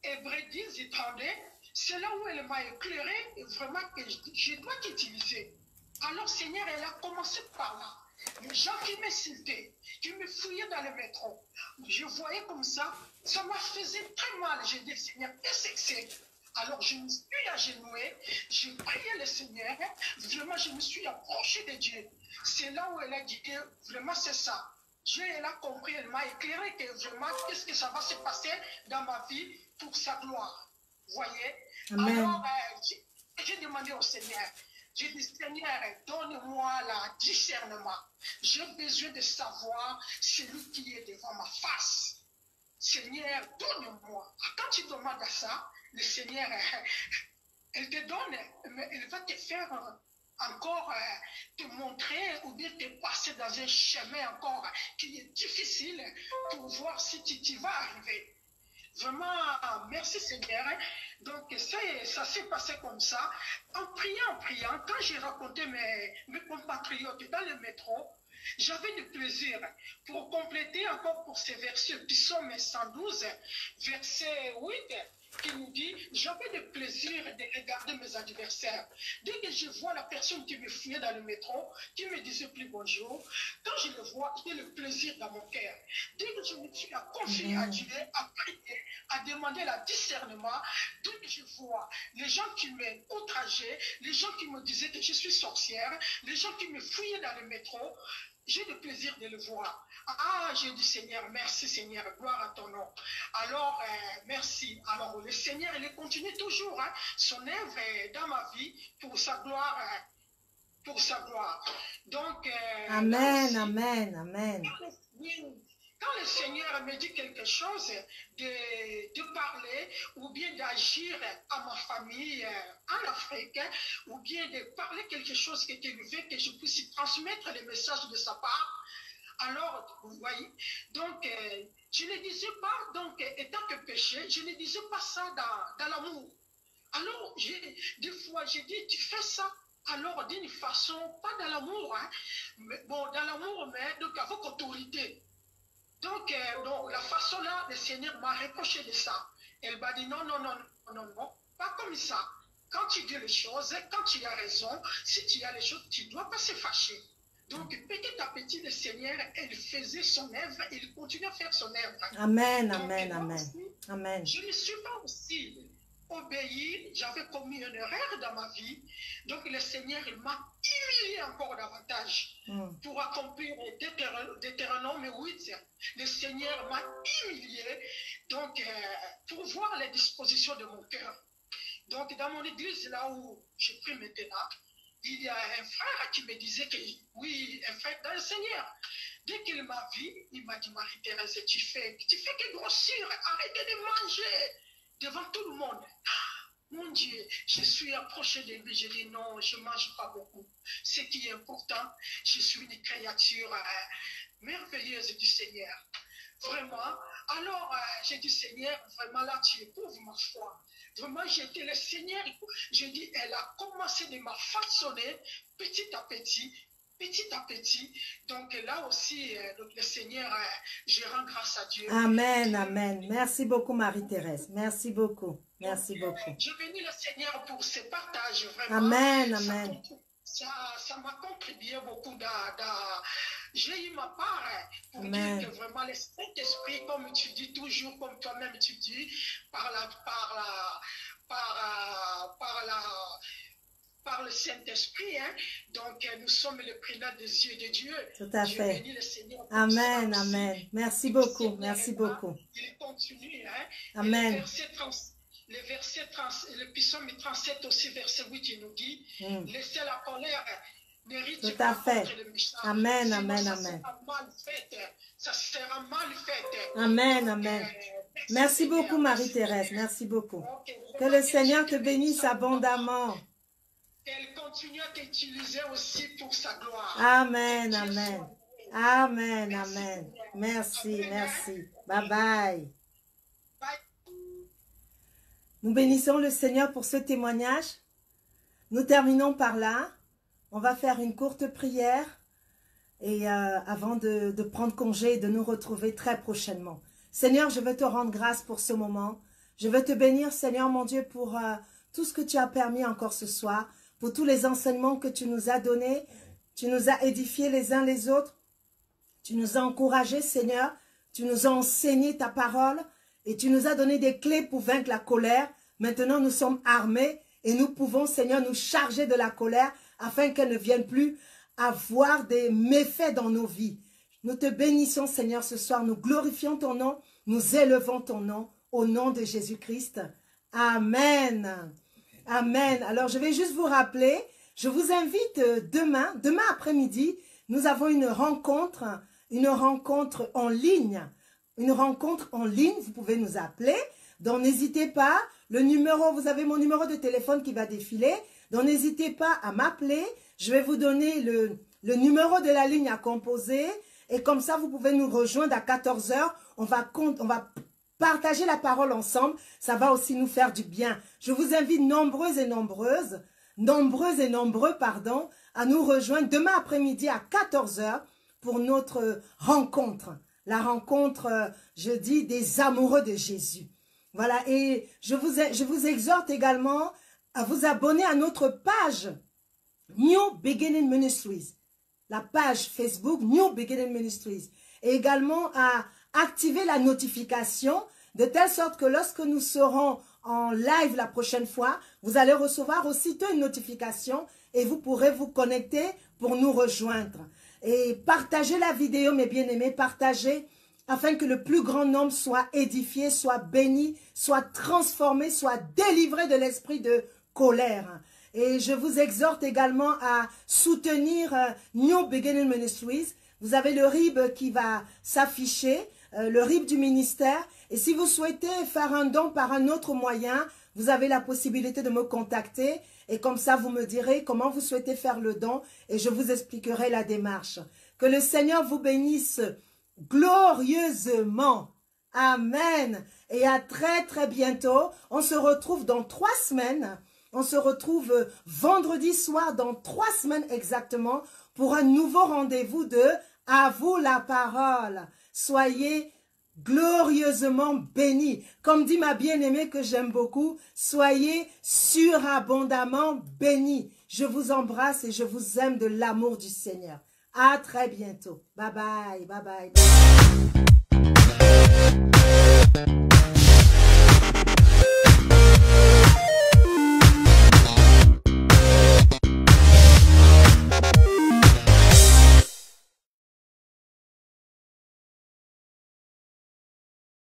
[SPEAKER 3] Hébreux 10 et 32, c'est là où elle m'a éclairé, vraiment que je dois t'utiliser. Alors Seigneur, elle a commencé par là. Les gens qui m'insultaient, qui me fouillaient dans le métro, je voyais comme ça m'a fait très mal. J'ai dit, Seigneur, qu'est-ce que c'est? Alors je me suis agenouillée, j'ai prié le Seigneur, vraiment je me suis approché de Dieu. C'est là où elle a dit que vraiment c'est ça. Dieu, elle a compris, elle m'a éclairé que vraiment qu'est-ce que ça va se passer dans ma vie pour sa gloire. Vous voyez?
[SPEAKER 2] Amen.
[SPEAKER 3] Alors j'ai demandé au Seigneur, j'ai dit, Seigneur, donne-moi le discernement. J'ai besoin de savoir celui qui est devant ma face. Seigneur, donne-moi. Quand tu demandes à ça, le Seigneur, elle te donne, mais elle va te faire encore te montrer ou bien te passer dans un chemin encore qui est difficile pour voir si tu vas arriver. Vraiment, merci Seigneur. Donc, ça s'est passé comme ça. En priant, quand j'ai rencontré mes compatriotes dans le métro, j'avais du plaisir. Pour compléter encore pour ces versets, Psaume 112, verset 8, qui nous dit, j'avais le plaisir de regarder mes adversaires. Dès que je vois la personne qui me fouillait dans le métro, qui me disait plus bonjour, quand je le vois, j'ai le plaisir dans mon cœur. Dès que je me suis confié à Dieu, à prier, à demander le discernement, dès que je vois les gens qui m'outrageaient, les gens qui me disaient que je suis sorcière, les gens qui me fouillaient dans le métro, j'ai le plaisir de le voir. Ah, j'ai dit Seigneur, merci Seigneur, gloire à ton nom. Alors, merci. Alors, le Seigneur, il continue toujours hein, son œuvre dans ma vie pour sa gloire. Pour sa gloire. Donc,
[SPEAKER 2] Amen,
[SPEAKER 3] aussi,
[SPEAKER 2] amen, amen.
[SPEAKER 3] Quand le Seigneur me dit quelque chose, de parler ou bien d'agir à ma famille en Afrique, ou bien de parler quelque chose qui est élevé, que je puisse transmettre les messages de sa part, alors, vous voyez, donc, je ne disais pas, donc, étant que péché, je ne disais pas ça dans l'amour. Alors, des fois, j'ai dit, tu fais ça. Alors, d'une façon, pas dans l'amour, hein, mais, bon, dans l'amour, mais donc avec autorité. Donc, la façon là, le Seigneur m'a reproché de ça. Elle m'a dit non, non, non, non, non, non, pas comme ça. Quand tu dis les choses, quand tu as raison, si tu as les choses, tu ne dois pas se fâcher. Donc, petit à petit, le Seigneur, il faisait son œuvre, il continue à faire son œuvre.
[SPEAKER 2] Amen,
[SPEAKER 3] donc,
[SPEAKER 2] amen, amen.
[SPEAKER 3] Aussi,
[SPEAKER 2] Amen.
[SPEAKER 3] je ne suis pas aussi obéi, j'avais commis une erreur dans ma vie. Donc, le Seigneur, il m'a humilié encore davantage pour accomplir Deutéronome 8. Le Seigneur m'a humilié, donc, pour voir les dispositions de mon cœur. Donc, dans mon église, là où je prie maintenant, il y a un frère qui me disait que, oui, un frère dans le Seigneur. Dès qu'il m'a vu, il m'a dit, Marie-Thérèse, tu fais que grossir, arrêtez de manger devant tout le monde. Mon Dieu, je suis approché de lui, je dis non, je ne mange pas beaucoup. Ce qui est important, je suis une créature merveilleuse du Seigneur. Vraiment. Alors, j'ai dit, Seigneur, vraiment là, tu éprouves ma foi. Vraiment, j'étais le Seigneur. Je dis, elle a commencé de me façonner petit à petit. Petit à petit. Donc là aussi, donc le Seigneur, je rends grâce à Dieu.
[SPEAKER 2] Amen, amen. Merci beaucoup, Marie-Thérèse. Merci beaucoup. Merci beaucoup.
[SPEAKER 3] Je bénis le Seigneur pour ce partage, vraiment.
[SPEAKER 2] Amen, amen.
[SPEAKER 3] Ça m'a contribué beaucoup. J'ai eu ma part pour
[SPEAKER 2] amen.
[SPEAKER 3] Dire que vraiment le Saint-Esprit, comme tu dis toujours, comme toi-même tu dis, par le Saint-Esprit, hein. Donc nous sommes le prélat des yeux de Dieu.
[SPEAKER 2] Tout à fait.
[SPEAKER 3] Bénis le Seigneur.
[SPEAKER 2] Amen, amen. Merci beaucoup, merci beaucoup.
[SPEAKER 3] Il continue, hein.
[SPEAKER 2] Amen.
[SPEAKER 3] Le psaume 37 aussi, verset 8, il nous dit, laissez la colère,
[SPEAKER 2] tout à fait. Amen, amen, amen.
[SPEAKER 3] Ça sera mal fait.
[SPEAKER 2] Amen, amen. Merci beaucoup, Marie-Thérèse. Merci beaucoup. Que le Seigneur te bénisse abondamment.
[SPEAKER 3] Qu'elle continue à t'utiliser aussi pour sa gloire.
[SPEAKER 2] Amen, amen. Amen, amen. Merci, merci. Bye bye. Nous bénissons le Seigneur pour ce témoignage. Nous terminons par là. On va faire une courte prière et avant de prendre congé et de nous retrouver très prochainement. Seigneur, je veux te rendre grâce pour ce moment. Je veux te bénir, Seigneur mon Dieu, pour tout ce que tu as permis encore ce soir, pour tous les enseignements que tu nous as donnés. Tu nous as édifiés les uns les autres. Tu nous as encouragés, Seigneur. Tu nous as enseigné ta parole et tu nous as donné des clés pour vaincre la colère. Maintenant, nous sommes armés et nous pouvons, Seigneur, nous charger de la colère afin qu'elle ne vienne plus avoir des méfaits dans nos vies. Nous te bénissons, Seigneur, ce soir. Nous glorifions ton nom. Nous élevons ton nom au nom de Jésus-Christ. Amen. Amen. Alors, je vais juste vous rappeler, je vous invite demain après-midi, nous avons une rencontre en ligne. Une rencontre en ligne, vous pouvez nous appeler. Donc, n'hésitez pas. Vous avez mon numéro de téléphone qui va défiler. Donc, n'hésitez pas à m'appeler. Je vais vous donner le numéro de la ligne à composer. Et comme ça, vous pouvez nous rejoindre à 14 h. On va partager la parole ensemble. Ça va aussi nous faire du bien. Je vous invite nombreux et nombreux, à nous rejoindre demain après-midi à 14 h pour notre rencontre. La rencontre, je dis, des amoureux de Jésus. Voilà, et je vous exhorte également à vous abonner à notre page New Beginning Ministries. La page Facebook New Beginning Ministries. Et également à activer la notification de telle sorte que lorsque nous serons en live la prochaine fois, vous allez recevoir aussitôt une notification et vous pourrez vous connecter pour nous rejoindre. Et partagez la vidéo, mes bien-aimés, partagez afin que le plus grand nombre soit édifié, soit béni, soit transformé, soit délivré de l'esprit de colère. Et je vous exhorte également à soutenir New Beginning Ministries. Vous avez le RIB qui va s'afficher, le RIB du ministère. Et si vous souhaitez faire un don par un autre moyen, vous avez la possibilité de me contacter. Et comme ça, vous me direz comment vous souhaitez faire le don et je vous expliquerai la démarche. Que le Seigneur vous bénisse glorieusement. Amen. Et à très très bientôt. On se retrouve dans 3 semaines. On se retrouve vendredi soir dans 3 semaines exactement pour un nouveau rendez-vous de À vous la parole. Soyez glorieusement bénis. Comme dit ma bien-aimée que j'aime beaucoup, soyez surabondamment bénis. Je vous embrasse et je vous aime de l'amour du Seigneur. À très bientôt. Bye bye, bye bye. Bye.